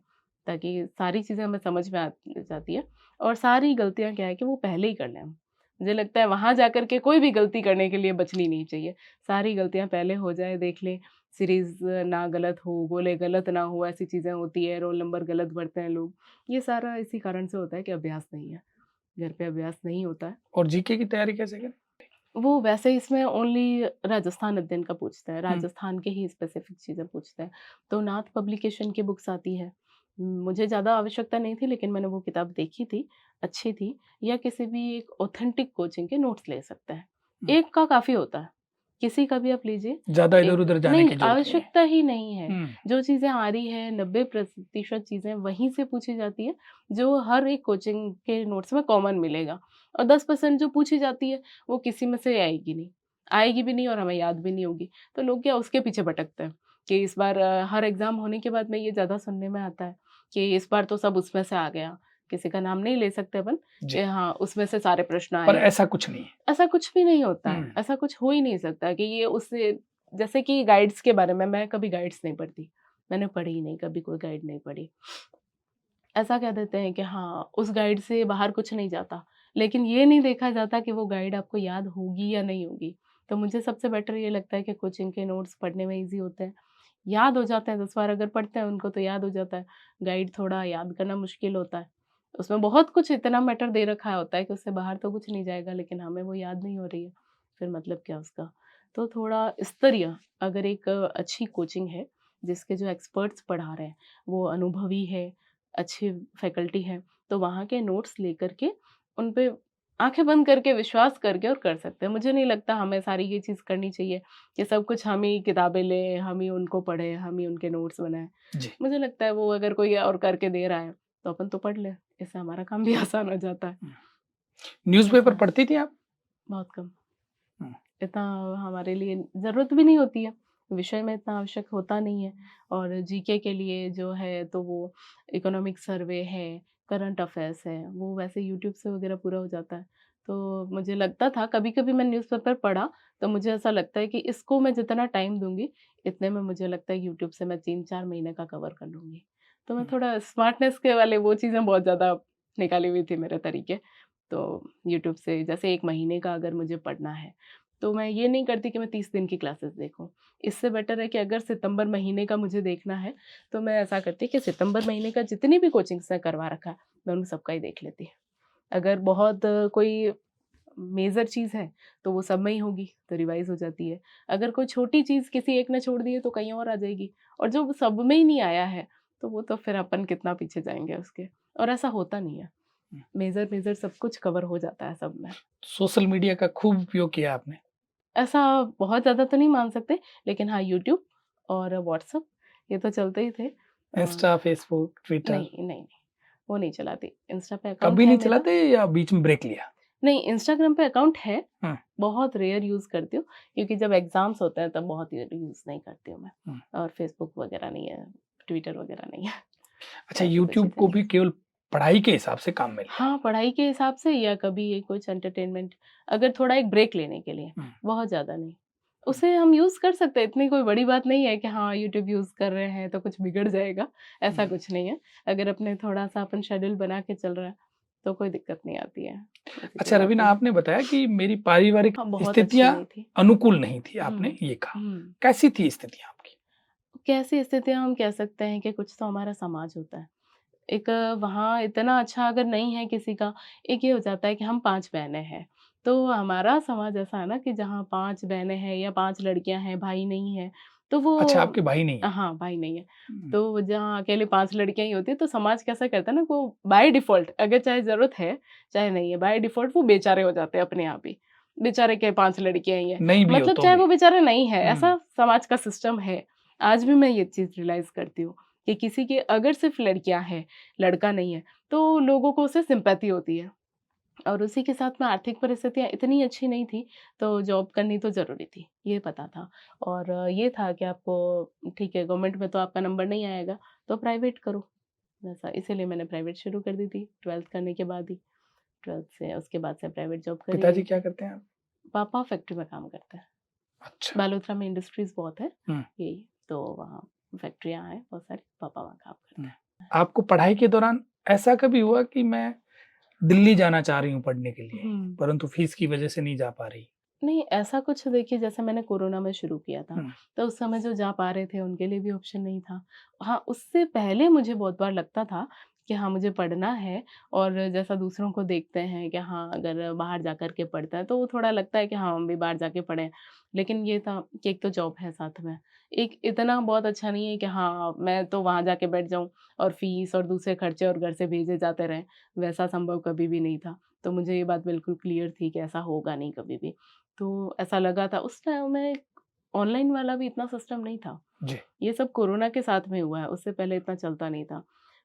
Speaker 1: ताकि सारी चीज़ें हमें समझ में आ जाती है और सारी गलतियाँ क्या है कि वो पहले ही कर लें हम। मुझे लगता है वहाँ जाकर के कोई भी गलती करने के लिए बचनी नहीं चाहिए। सारी गलतियाँ पहले हो जाए, देख लें, सीरीज़ ना गलत हो, गोले गलत ना हो, ऐसी चीज़ें होती है, रोल नंबर गलत भरते हैं लोग। ये सारा इसी कारण से होता है कि अभ्यास नहीं है, घर पे अभ्यास नहीं होता है।
Speaker 2: और जीके की तैयारी कैसे करें?
Speaker 1: वो वैसे इसमें ओनली राजस्थान अध्ययन का पूछता है,
Speaker 2: हुँ,
Speaker 1: राजस्थान के ही स्पेसिफ़िक चीज़ें पूछते हैं। तो नाथ पब्लिकेशन की बुक्स आती है। मुझे ज़्यादा आवश्यकता नहीं थी लेकिन मैंने वो किताब देखी थी, अच्छी थी। या किसी भी एक ऑथेंटिक कोचिंग के नोट्स ले सकते हैं।
Speaker 2: हुँ।
Speaker 1: एक का काफ़ी होता है, किसी का भी आप लीजिए।
Speaker 2: ज़्यादा
Speaker 1: एक
Speaker 2: इधर-उधर जाने
Speaker 1: नहीं,
Speaker 2: की ज़रूरत नहीं है।
Speaker 1: आवश्यकता ही नहीं है।
Speaker 2: हुँ,
Speaker 1: जो चीज़ें आ रही हैं 90% चीज़ें वहीं से पूछी जाती है, जो हर एक कोचिंग के नोट्स में कॉमन मिलेगा और 10% जो पूछी जाती है वो किसी में से आएगी नहीं। आएगी भी नहीं और हमें याद भी नहीं होगी। तो लोग क्या उसके पीछे भटकते हैं कि इस बार हर एग्ज़ाम होने के बाद में ये ज़्यादा सुनने में आता है कि इस बार तो सब उसमें से आ गया। किसी का नाम नहीं ले सकते अपन
Speaker 2: जी।
Speaker 1: कि हाँ, उसमें से सारे प्रश्न
Speaker 2: पर
Speaker 1: आए।
Speaker 2: ऐसा कुछ नहीं है।
Speaker 1: ऐसा कुछ भी नहीं होता
Speaker 2: हुँ,
Speaker 1: है। ऐसा कुछ हो ही नहीं सकता कि ये उससे जैसे कि गाइड्स के बारे में मैं कभी गाइड्स नहीं पढ़ती। मैंने पढ़ी ही नहीं, कभी कोई गाइड नहीं पढ़ी। ऐसा कह देते हैं कि हाँ, उस गाइड से बाहर कुछ नहीं जाता। लेकिन ये नहीं देखा जाता कि वो गाइड आपको याद होगी या नहीं होगी। तो मुझे सबसे बेटर ये लगता है कि कोचिंग के नोट्स पढ़ने में ईज़ी होते हैं। याद हो जाते हैं 10 बार अगर पढ़ते हैं उनको तो याद हो जाता है। गाइड थोड़ा याद करना मुश्किल होता है। उसमें बहुत कुछ इतना मैटर दे रखा होता है कि उससे बाहर तो कुछ नहीं जाएगा लेकिन हमें वो याद नहीं हो रही है। फिर मतलब क्या उसका? तो थोड़ा स्तरीय अगर एक अच्छी कोचिंग है, जिसके जो एक्सपर्ट्स पढ़ा रहे हैं, वो अनुभवी है, अच्छी फैकल्टी है, तो वहाँ के नोट्स लेकर के उन पे आँखें बंद करके विश्वास करके और कर सकते हैं। मुझे नहीं लगता हमें सारी ये चीज़ करनी चाहिए कि सब कुछ हम ही किताबें लें, हम ही उनको पढ़ें, हम ही उनके नोट्स बनाएँ।
Speaker 2: जी।
Speaker 1: मुझे लगता है वो अगर कोई और करके दे रहा है, तो अपन तो पढ़ लें, इससे हमारा काम भी आसान हो जाता है।
Speaker 2: हुँ। न्यूज़पेपर
Speaker 1: ऐसा
Speaker 2: पढ़ती थी आप?
Speaker 1: बहुत कम,
Speaker 2: हुँ,
Speaker 1: इतना हमारे लिए ज़रूरत भी नहीं होती है, विषय में इतना आवश्यक होता नहीं है और जीके के लिए जो है तो वो इकोनॉमिक सर्वे है, करंट अफ़ेयर्स है, वो वैसे यूट्यूब से वग़ैरह पूरा हो जाता है। तो मुझे लगता था कभी-कभी मैंने न्यूज़पेपर पढ़ा, तो मुझे ऐसा लगता है कि इसको मैं जितना टाइम दूँगी, इतने में मुझे लगता है यूट्यूब से मैं 3-4 महीने का कवर कर लूँगी। तो मैं
Speaker 2: हुँ।
Speaker 1: थोड़ा स्मार्टनेस के वाले वो चीज़ें बहुत ज़्यादा निकाली हुई थी मेरे तरीके। तो यूट्यूब से जैसे 1 महीने का अगर मुझे पढ़ना है, तो मैं ये नहीं करती कि मैं 30 दिन की क्लासेस देखूँ। इससे बेटर है कि अगर सितंबर महीने का मुझे देखना है, तो मैं ऐसा करती कि सितंबर महीने का जितनी भी कोचिंग्स ने करवा रखा है, मैं उन सबका ही देख लेती। अगर बहुत कोई मेजर चीज़ है, तो वो सब में ही होगी, तो रिवाइज़ हो जाती है। अगर कोई छोटी चीज़ किसी एक ने छोड़ दी है, तो कहीं और आ जाएगी और जो सब में ही नहीं आया है, तो वो तो फिर अपन कितना पीछे जाएँगे उसके और ऐसा होता नहीं है।
Speaker 2: हुँ।
Speaker 1: मेजर-मेजर सब कुछ कवर हो जाता है सब में।
Speaker 2: सोशल मीडिया का खूब उपयोग किया आपने।
Speaker 1: ऐसा बहुत ज़्यादा तो नहीं मान सकते, लेकिन हाँ, यूट्यूब और व्हाट्सएप ये तो चलते ही थे।
Speaker 2: इंस्टा, फेसबुक, ट्विटर
Speaker 1: नहीं, वो नहीं चलाती। इंस्टा पे अकाउंट
Speaker 2: कभी
Speaker 1: है
Speaker 2: नहीं
Speaker 1: मेरा।
Speaker 2: चलाते या बीच में ब्रेक लिया?
Speaker 1: नहीं, इंस्टाग्राम पे अकाउंट है,
Speaker 2: हाँ,
Speaker 1: बहुत रेयर यूज़ करती हूँ क्योंकि जब एग्ज़ाम्स होते हैं तब बहुत यूज़ नहीं करती हूँ मैं
Speaker 2: हुँ।
Speaker 1: और फेसबुक वगैरह नहीं है, ट्विटर वगैरह नहीं है,
Speaker 2: अच्छा
Speaker 1: ऐसी कोई
Speaker 2: यूट्यूब
Speaker 1: चीज़ें
Speaker 2: को
Speaker 1: नहीं
Speaker 2: भी
Speaker 1: है।
Speaker 2: केवल पढ़ाई के हिसाब से काम में लिया।
Speaker 1: हाँ, पढ़ाई के हिसाब से या कभी ये कुछ एंटरटेनमेंट अगर थोड़ा एक ब्रेक लेने के लिए,
Speaker 2: हुँ,
Speaker 1: बहुत ज़्यादा नहीं।
Speaker 2: हुँ,
Speaker 1: उसे हम यूज़ कर सकते हैं, इतनी कोई बड़ी बात नहीं है कि हाँ, यूट्यूब यूज़ कर रहे हैं तो कुछ बिगड़ जाएगा, ऐसा
Speaker 2: हुँ।
Speaker 1: कुछ नहीं है। अगर अपने थोड़ा-सा अपन शेड्यूल बना के चल रहे हैं, तो कोई दिक्कत नहीं आती है, ऐसी कोई
Speaker 2: अच्छा
Speaker 1: बात
Speaker 2: रवीना
Speaker 1: नहीं है।
Speaker 2: आपने बताया कि मेरी पारिवारिक
Speaker 1: हाँ, बहुत अच्छी
Speaker 2: स्थितियाँ
Speaker 1: नहीं थी।
Speaker 2: अनुकूल नहीं थी, आपने
Speaker 1: हुँ,
Speaker 2: ये कहा।
Speaker 1: हुँ।
Speaker 2: कैसी थी स्थितियाँ आपकी?
Speaker 1: कैसी स्थितियाँ हम कह सकते हैं कि कुछ तो हमारा समाज होता है। एक वहाँ इतना अच्छा अगर नहीं है किसी का, एक ये हो जाता है कि हम 5 बहनें हैं, तो हमारा समाज ऐसा है ना कि जहाँ 5 बहनें हैं या 5 लड़कियाँ हैं, भाई नहीं है, तो
Speaker 2: अच्छा,
Speaker 1: वो
Speaker 2: आपके भाई नहीं है?
Speaker 1: हाँ, भाई नहीं है।
Speaker 2: हुँ,
Speaker 1: तो जहाँ अकेले 5 लड़कियाँ ही होती हैं, तो समाज कैसा करता है ना, वो बाय डिफ़ॉल्ट अगर चाहे ज़रूरत है, चाहे नहीं है, बाय डिफ़ॉल्ट वो बेचारे हो जाते हैं अपने आप ही। बेचारे क्या 5 लड़कियाँ ही हैं।
Speaker 2: नहीं भी हो
Speaker 1: मतलब
Speaker 2: तो
Speaker 1: चाहे
Speaker 2: भी।
Speaker 1: वो बेचारा नहीं है,
Speaker 2: हुँ,
Speaker 1: ऐसा समाज का सिस्टम है। आज भी मैं ये चीज़ रियलाइज़ करती हूँ कि किसी के अगर सिर्फ़ लड़कियाँ हैं, लड़का नहीं है, तो लोगों को उससे सिम्पैथी होती है। और उसी के साथ में आर्थिक परिस्थितियाँ इतनी अच्छी नहीं थी, तो जॉब करनी तो ज़रूरी थी, ये पता था। और ये था कि आपको ठीक है गवर्नमेंट में तो आपका नंबर नहीं आएगा, तो प्राइवेट करो, वैसा इसीलिए मैंने प्राइवेट शुरू कर दी थी 12th करने के बाद ही। 12th से उसके बाद से प्राइवेट जॉब कर ही
Speaker 2: पिताजी
Speaker 1: रही
Speaker 2: क्या
Speaker 1: थी।
Speaker 2: करते हैं आप?
Speaker 1: पापा फैक्ट्री में काम करते हैं,
Speaker 2: अच्छा।
Speaker 1: बालोतरा में इंडस्ट्रीज़ बहुत है,
Speaker 2: हुँ,
Speaker 1: यही, तो वहाँ फैक्ट्रियाँ हैं बहुत सारी, पापा वहाँ काम करते
Speaker 2: हुँ।
Speaker 1: हैं।
Speaker 2: आपको पढ़ाई के दौरान ऐसा कभी हुआ कि मैं दिल्ली जाना चाह रही हूँ पढ़ने के लिए,
Speaker 1: हुँ।
Speaker 2: परंतु फीस की वजह से नहीं जा पा रही?
Speaker 1: नहीं, ऐसा कुछ देखिए जैसे मैंने कोरोना में शुरू किया था,
Speaker 2: हुँ,
Speaker 1: तो उस समय जो जा पा रहे थे उनके लिए भी ऑप्शन नहीं था। हाँ, उससे पहले मुझे बहुत बार लगता था कि हाँ, मुझे पढ़ना है और जैसा दूसरों को देखते हैं कि हाँ, अगर बाहर जाकर के पढ़ता है तो वो थोड़ा लगता है कि हाँ, हम भी बाहर जाके पढ़ें। लेकिन ये था कि एक तो जॉब है साथ में, एक इतना बहुत अच्छा नहीं है कि हाँ, मैं तो वहाँ जाके बैठ जाऊँ और फीस और दूसरे खर्चे और घर से भेजे जाते रहें, वैसा संभव कभी भी नहीं था। तो मुझे ये बात बिल्कुल क्लियर थी कि ऐसा होगा नहीं कभी भी। तो ऐसा लगा था उस टाइम में ऑनलाइन वाला भी इतना सिस्टम नहीं था।
Speaker 2: जी।
Speaker 1: ये सब कोरोना के साथ में हुआ है, उससे पहले इतना चलता नहीं था।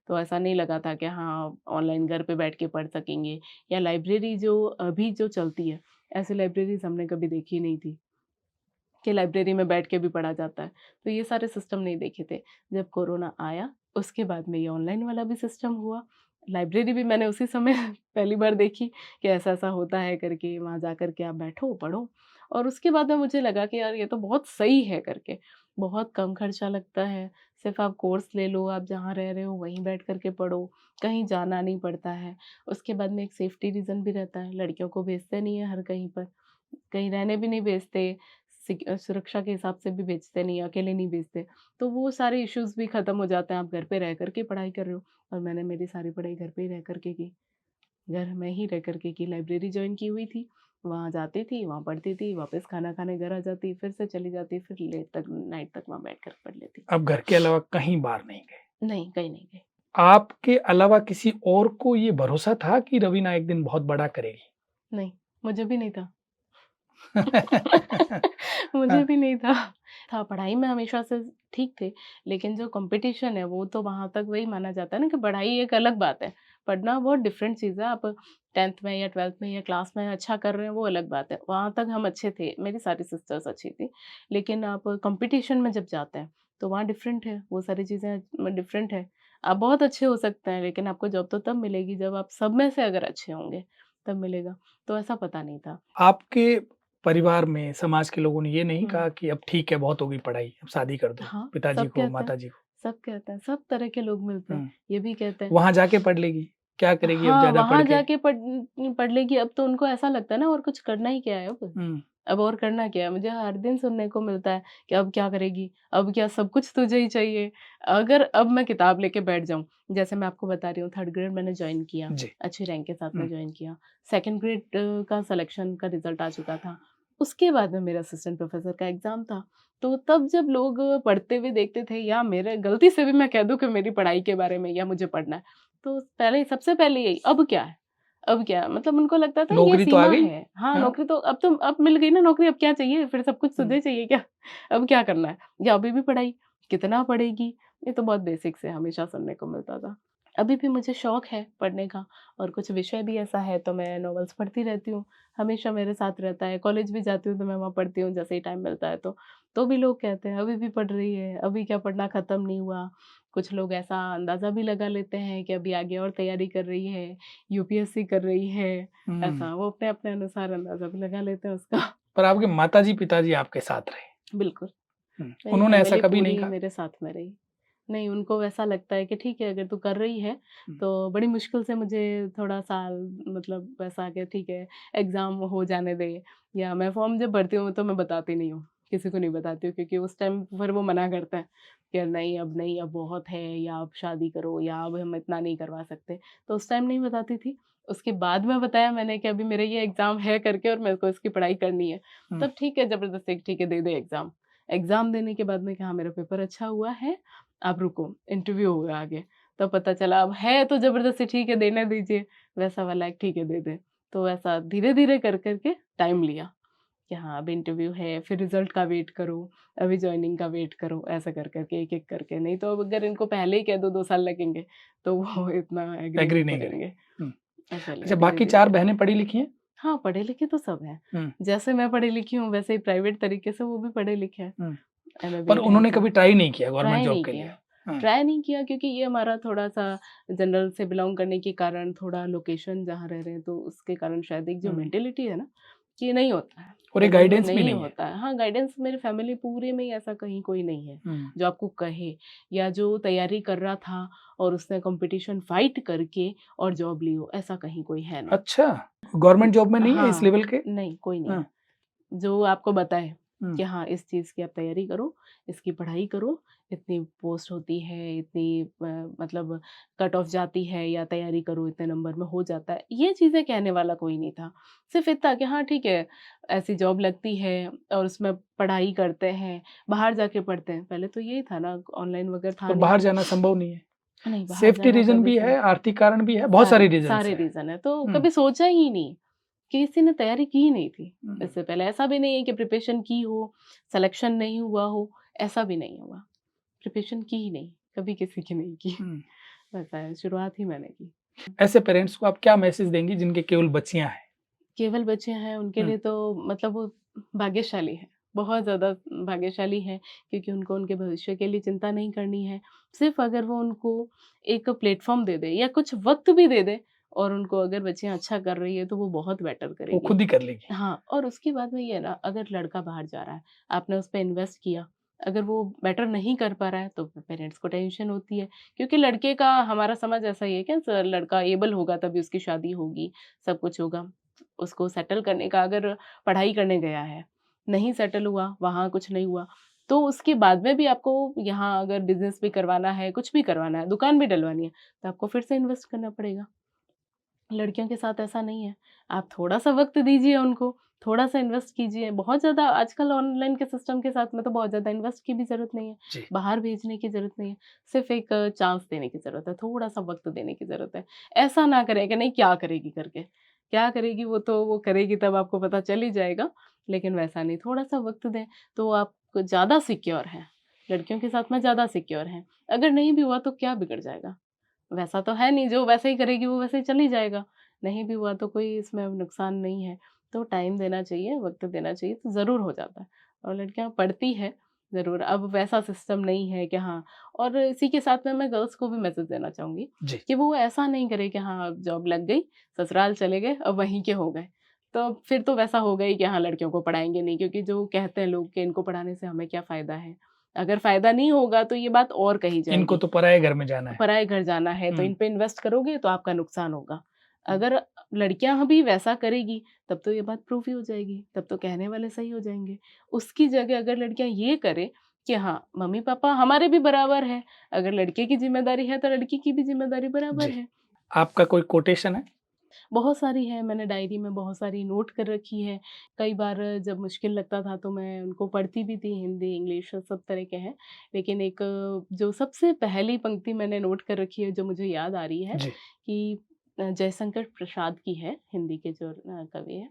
Speaker 1: तो ऐसा नहीं लगा था कि हाँ, ऑनलाइन घर पे बैठ के पढ़ सकेंगे या लाइब्रेरी जो अभी जो चलती है, ऐसी लाइब्रेरीज़ हमने कभी देखी नहीं थी कि लाइब्रेरी में बैठ के भी पढ़ा जाता है। तो ये सारे सिस्टम नहीं देखे थे। जब कोरोना आया, उसके बाद में ये ऑनलाइन वाला भी सिस्टम हुआ। लाइब्रेरी भी मैंने उसी समय पहली बार देखी कि ऐसा-ऐसा होता है करके, वहाँ जाकर के आप बैठो, पढ़ो और उसके बाद में मुझे लगा कि यार ये तो बहुत सही है करके। बहुत कम खर्चा लगता है, सिर्फ़ आप कोर्स ले लो, आप जहाँ रह रहे हो वहीं बैठ कर के पढ़ो, कहीं जाना नहीं पड़ता है। उसके बाद में एक सेफ्टी रीज़न भी रहता है, लड़कियों को भेजते नहीं है हर कहीं पर, कहीं रहने भी नहीं भेजते, सुरक्षा के हिसाब से भी भेजते नहीं, अकेले नहीं भेजते। तो वो सारे इश्यूज़ भी ख़त्म हो जाते हैं, आप घर पे रह कर के पढ़ाई कर रहे हो और मैंने मेरी सारी पढ़ाई घर पे ही रह कर के की। घर में ही रह कर के की, लाइब्रेरी जॉइन की हुई थी, वहाँ जाती थी, वहाँ पढ़ती थी, वापस खाना खाने घर आ जाती, फिर से चली जाती, फिर लेट तक नाइट तक वहाँ बैठ कर पढ़ लेती।
Speaker 2: आप घर के अलावा कहीं बाहर नहीं गए।
Speaker 1: नहीं, कहीं नहीं गई।
Speaker 2: आपके अलावा किसी और को ये भरोसा था कि रवीना एक दिन बहुत बड़ा करेगी?
Speaker 1: नहीं, मुझे भी नहीं था।
Speaker 2: हाँ,
Speaker 1: मुझे भी नहीं था। था पढ़ाई में हमेशा से ठीक थे, लेकिन जो कॉम्पिटिशन है वो तो वहाँ तक वही माना जाता है ना कि पढ़ाई एक अलग बात है। पढ़ना बहुत डिफरेंट चीज़ है, आप 10th में या 12th में या क्लास में अच्छा कर रहे हैं वो अलग बात है। वहाँ तक हम अच्छे थे, मेरी सारी सिस्टर्स अच्छी थी। लेकिन आप कॉम्पिटिशन में जब जाते हैं, तो वहाँ डिफरेंट है, वो सारी चीज़ें डिफरेंट है। आप बहुत अच्छे हो सकते हैं, लेकिन आपको जॉब तो तब मिलेगी जब आप सब में से अगर अच्छे होंगे, तब मिलेगा। तो ऐसा पता नहीं था।
Speaker 2: आपके परिवार में, समाज के लोगों ने ये नहीं
Speaker 1: हुँ।
Speaker 2: कहा कि अब ठीक है, बहुत हो गई पढ़ाई, अब शादी कर दो,
Speaker 1: हाँ,
Speaker 2: पिताजी
Speaker 1: सब
Speaker 2: को,
Speaker 1: कहते हैं,
Speaker 2: माताजी को?
Speaker 1: सब कहते हैं, सब तरह के लोग मिलते हैं,
Speaker 2: हुँ,
Speaker 1: ये भी कहते हैं।
Speaker 2: वहाँ जाके पढ़ लेगी, क्या करेगी अब
Speaker 1: हाँ,
Speaker 2: ज़्यादा पढ़
Speaker 1: वहाँ
Speaker 2: के?
Speaker 1: जाके पढ़ लेगी अब तो उनको ऐसा लगता है ना और कुछ करना ही क्या है अब?
Speaker 2: हुँ,
Speaker 1: अब और करना क्या है? मुझे हर दिन सुनने को मिलता है कि अब क्या करेगी? अब क्या सब कुछ तुझे ही चाहिए? अगर अब मैं किताब लेके बैठ जाऊँ, जैसे मैं आपको बता रही हूँ 3rd ग्रेड मैंने जॉइन किया,
Speaker 2: जी,
Speaker 1: अच्छी रैंक के साथ में
Speaker 2: हुँ,
Speaker 1: जॉइन किया। 2nd ग्रेड का सिलेक्शन का रिज़ल्ट आ चुका था। उसके बाद में मेरा असिस्टेंट प्रोफ़ेसर का एग्ज़ाम था। तो तब जब लोग पढ़ते हुए देखते थे या मेरे गलती से भी मैं कह दूँ कि मेरी पढ़ाई के बारे में या मुझे पढ़ना है, तो पहले सबसे पहले यही, अब क्या है? अब क्या? मतलब उनको लगता था ये
Speaker 2: नौकरी तो आ
Speaker 1: सीमा
Speaker 2: गई?
Speaker 1: है। हाँ,
Speaker 2: हाँ,
Speaker 1: नौकरी तो अब मिल गई ना नौकरी, अब क्या चाहिए? फिर सब कुछ
Speaker 2: हुँ,
Speaker 1: तुझे चाहिए क्या? अब क्या करना है? या अभी भी पढ़ाई? कितना पढ़ेगी? ये तो बहुत बेसिक्स है, हमेशा सुनने को मिलता था। अभी भी मुझे शौक है पढ़ने का और कुछ विषय भी ऐसा है तो मैं नॉवेल्स पढ़ती रहती हूँ, हमेशा मेरे साथ रहता है। कॉलेज भी जाती हूँ तो मैं वहाँ पढ़ती हूँ जैसे ही टाइम मिलता है तो। तो भी लोग कहते हैं अभी भी पढ़ रही है, अभी क्या पढ़ना खत्म नहीं हुआ? कुछ लोग ऐसा अंदाज़ा भी लगा लेते हैं कि अभी आगे और तैयारी कर रही है, यूपीएससी कर रही है,
Speaker 2: हुँ,
Speaker 1: ऐसा। वो अपने-अपने अनुसार अंदाज़ा भी लगा लेते हैं उसका।
Speaker 2: पर आपके माताजी, पिताजी आपके साथ रहे।
Speaker 1: बिल्कुल,
Speaker 2: हुँ,
Speaker 1: मेरी
Speaker 2: उन्होंने ऐसा
Speaker 1: फैमिली
Speaker 2: कभी नहीं
Speaker 1: पूरी
Speaker 2: कहा?
Speaker 1: मेरे साथ में रही। नहीं, उनको वैसा लगता है कि ठीक है अगर तू कर रही है,
Speaker 2: हुँ,
Speaker 1: तो बड़ी मुश्किल से मुझे थोड़ा साल मतलब वैसा कि ठीक है एग्ज़ाम हो जाने दे या मैं फ़ॉर्म जब भरती हूँ तो मैं बताती नहीं हूँ किसी को नहीं बताती हूँ, क्योंकि उस टाइम फिर वो मना करता है कि नहीं, अब बहुत है, या अब शादी करो, या अब हम इतना नहीं करवा सकते। तो उस टाइम नहीं बताती थी। उसके बाद में बताया मैंने कि अभी मेरे ये एग्ज़ाम है करके, और मेरे को इसकी पढ़ाई करनी है।
Speaker 2: हुँ।
Speaker 1: तब ठीक है, ज़बरदस्ती ठीक है, दे दे एग्ज़ाम। एग्ज़ाम देने के बाद में कि हाँ, मेरा पेपर अच्छा हुआ है, आप रुको, इंटरव्यू होगा आगे। तब पता चला अब है तो ज़बरदस्ती ठीक है, देने दीजिए, वैसा वाला है, ठीक है दे दे। तो ऐसा धीरे-धीरे कर के टाइम लिया कि हाँ, अब इंटरव्यू है, फिर रिज़ल्ट का वेट करो, अभी जॉइनिंग का वेट करो, ऐसा कर के एक-एक करके। नहीं तो अब अगर इनको पहले ही कह दो 2 साल लगेंगे, तो वो इतना एग्री
Speaker 2: एग्री
Speaker 1: नहीं
Speaker 2: नहीं करेंगे।
Speaker 1: करेंगे।
Speaker 2: हुँ।
Speaker 1: ऐसा
Speaker 2: अच्छा,
Speaker 1: लिया
Speaker 2: बाकी
Speaker 1: धीरे-धीरे
Speaker 2: 4
Speaker 1: करके।
Speaker 2: बहनें पढ़ी लिखी हैं?
Speaker 1: हाँ, पढ़े-लिखे तो सब हैं।
Speaker 2: हुँ,
Speaker 1: जैसे मैं पढ़ी-लिखी हूँ, वैसे ही प्राइवेट तरीके से वो भी पढ़े-लिखे हैं।
Speaker 2: हुँ।
Speaker 1: एमए,
Speaker 2: पर
Speaker 1: बीएड है
Speaker 2: उन्होंने
Speaker 1: सब।
Speaker 2: कभी ट्राई नहीं किया गवर्नमेंट
Speaker 1: ट्राई
Speaker 2: जॉब
Speaker 1: नहीं
Speaker 2: के लिए?
Speaker 1: किया।
Speaker 2: हाँ।
Speaker 1: ट्राई नहीं किया क्योंकि ये हमारा थोड़ा-सा जनरल से बिलॉन्ग करने के कारण, थोड़ा लोकेशन जहाँ रह रहे हैं, तो उसके कारण शायद एक जो
Speaker 2: हुँ।
Speaker 1: मेंटालिटी है ना, कि ये नहीं होता है।
Speaker 2: और एक
Speaker 1: अगर वो
Speaker 2: गाइडेंस भी
Speaker 1: नहीं
Speaker 2: नहीं है।
Speaker 1: होता है, हाँ, गाइडेंस मेरे फैमिली पूरे में ही ऐसा कहीं कोई नहीं है,
Speaker 2: हुँ।
Speaker 1: जो आपको कहे, या जो तैयारी कर रहा था और उसने कॉम्पिटिशन फाइट करके और जॉब ली हो, ऐसा कहीं कोई है नहीं।
Speaker 2: अच्छा, गवर्नमेंट जॉब में नहीं है इस
Speaker 1: हाँ,
Speaker 2: लेवल के?
Speaker 1: नहीं, कोई नहीं
Speaker 2: हाँ।
Speaker 1: है। जो आपको बताए
Speaker 2: हुँ।
Speaker 1: कि हाँ, इस चीज़ की आप तैयारी करो, इसकी पढ़ाई करो, इतनी पोस्ट होती है, इतनी मतलब कट ऑफ जाती है, या तैयारी करो, इतने नंबर में हो जाता है। ये चीज़ें कहने वाला कोई नहीं था। सिर्फ़ इतना कि हाँ, ठीक है, ऐसी जॉब लगती है और उसमें पढ़ाई करते हैं, बाहर जाके पढ़ते हैं। पहले तो यही था ना, ऑनलाइन वगैरह था
Speaker 2: और
Speaker 1: नहीं।
Speaker 2: बाहर जाना संभव नहीं है।
Speaker 1: नहीं, बाहर
Speaker 2: सेफ्टी
Speaker 1: जाना
Speaker 2: रीज़न
Speaker 1: कभी
Speaker 2: भी
Speaker 1: से
Speaker 2: है, आर्थिक कारण भी है, बहुत
Speaker 1: सारे
Speaker 2: सारे रीज़न्स
Speaker 1: सारे
Speaker 2: हैं।
Speaker 1: रीज़न है, तो
Speaker 2: हुँ,
Speaker 1: कभी सोचा ही नहीं। किसी ने तैयारी की ही नहीं थी,
Speaker 2: हुँ,
Speaker 1: इससे पहले ऐसा भी नहीं है कि प्रिपरेशन की हो, सिलेक्शन नहीं हुआ हो, ऐसा भी नहीं हुआ। प्रिपरेशन की ही नहीं, कभी किसी की नहीं की।
Speaker 2: हुँ।
Speaker 1: वैसा है, शुरुआत ही मैंने की।
Speaker 2: ऐसे पेरेंट्स को आप क्या मैसेज देंगी जिनके केवल बच्चियाँ हैं?
Speaker 1: केवल बच्चे हैं उनके
Speaker 2: हुँ,
Speaker 1: लिए तो मतलब वो भाग्यशाली हैं, बहुत ज़्यादा भाग्यशाली हैं, क्योंकि उनको उनके भविष्य के लिए चिंता नहीं करनी है। सिर्फ़ अगर वो उनको एक प्लेटफ़ॉर्म दे दे या कुछ वक़्त भी दे दे, और उनको अगर बच्चियाँ अच्छा कर रही है तो वो बहुत बेटर
Speaker 2: वो
Speaker 1: करेगी।
Speaker 2: खुद ही कर लेगी।
Speaker 1: हाँ, और उसके बाद में ये है ना, अगर लड़का बाहर जा रहा है, आपने उस पे इन्वेस्ट किया, अगर वो बेटर नहीं कर पा रहा है, तो फिर पेरेंट्स को टेंशन होती है। क्योंकि लड़के का हमारा समाज ऐसा ही है कि लड़का एबल होगा तभी उसकी शादी होगी, सब कुछ होगा। उसको सेटल करने का, अगर पढ़ाई करने गया है, नहीं सेटल हुआ, वहाँ कुछ नहीं हुआ, तो उसके बाद में भी आपको यहाँ अगर बिज़नेस भी करवाना है, कुछ भी करवाना है, दुकान भी डलवानी है, तो आपको फिर से इन्वेस्ट करना पड़ेगा। लड़कियों के साथ ऐसा नहीं है। आप थोड़ा-सा वक़्त दीजिए उनको, थोड़ा-सा इन्वेस्ट कीजिए। बहुत ज़्यादा आजकल ऑनलाइन के सिस्टम के साथ में तो बहुत ज़्यादा इन्वेस्ट की भी ज़रूरत नहीं है,
Speaker 2: जी।
Speaker 1: बाहर भेजने की ज़रूरत नहीं है। सिर्फ़ एक चांस देने की ज़रूरत है, थोड़ा-सा वक़्त देने की ज़रूरत है। ऐसा ना करें कि नहीं क्या करेगी करके, क्या करेगी वो तो वो करेगी तब आपको पता चल ही जाएगा, लेकिन वैसा नहीं, थोड़ा-सा वक़्त दें तो आप ज़्यादा सिक्योर हैं। लड़कियों के साथ में ज़्यादा सिक्योर हैं। अगर नहीं भी हुआ तो क्या बिगड़ जाएगा? वैसा तो है नहीं, जो वैसे ही करेगी वो वैसे ही चल ही जाएगा। नहीं भी हुआ तो कोई इसमें नुकसान नहीं है। तो टाइम देना चाहिए, वक़्त देना चाहिए तो ज़रूर हो जाता है। और लड़कियाँ पढ़ती हैं ज़रूर, अब वैसा सिस्टम नहीं है कि हाँ, और इसी के साथ में मैं गर्ल्स को भी मैसेज देना चाहूँगी
Speaker 2: जी।
Speaker 1: कि वो ऐसा नहीं करे कि हाँ, अब जॉब लग गई, ससुराल चले गए, अब वहीं के हो गए। तो फिर तो वैसा होगा ही कि हाँ, लड़कियों को पढ़ाएँगे नहीं, क्योंकि जो कहते हैं लोग कि इनको पढ़ाने से हमें क्या फ़ायदा है। अगर फ़ायदा नहीं होगा तो ये बात और कही
Speaker 2: इनको
Speaker 1: जाएगी।
Speaker 2: तो पराए घर में जाना है।
Speaker 1: पराए घर जाना है तो
Speaker 2: हुँ,
Speaker 1: इन पे इन्वेस्ट करोगे तो आपका नुकसान होगा।
Speaker 2: हुँ।
Speaker 1: अगर लड़कियाँ भी वैसा करेगी तब तो ये बात प्रूफ ही हो जाएगी, तब तो कहने वाले सही हो जाएँगे। उसकी जगह अगर लड़कियाँ ये करें कि हाँ, मम्मी-पापा हमारे भी बराबर हैं, अगर लड़के की ज़िम्मेदारी है तो लड़की की भी ज़िम्मेदारी बराबर
Speaker 2: जी।
Speaker 1: है।
Speaker 2: आपका कोई कोटेशन है?
Speaker 1: बहुत सारी है, मैंने डायरी में बहुत सारी नोट कर रखी है। कई बार जब मुश्किल लगता था तो मैं उनको पढ़ती भी थी, हिंदी, इंग्लिश सब तरह के हैं। लेकिन एक जो सबसे पहली पंक्ति मैंने नोट कर रखी है जो मुझे याद आ रही है
Speaker 2: जी।
Speaker 1: कि जयशंकर प्रसाद की है, हिंदी के जो कवि हैं।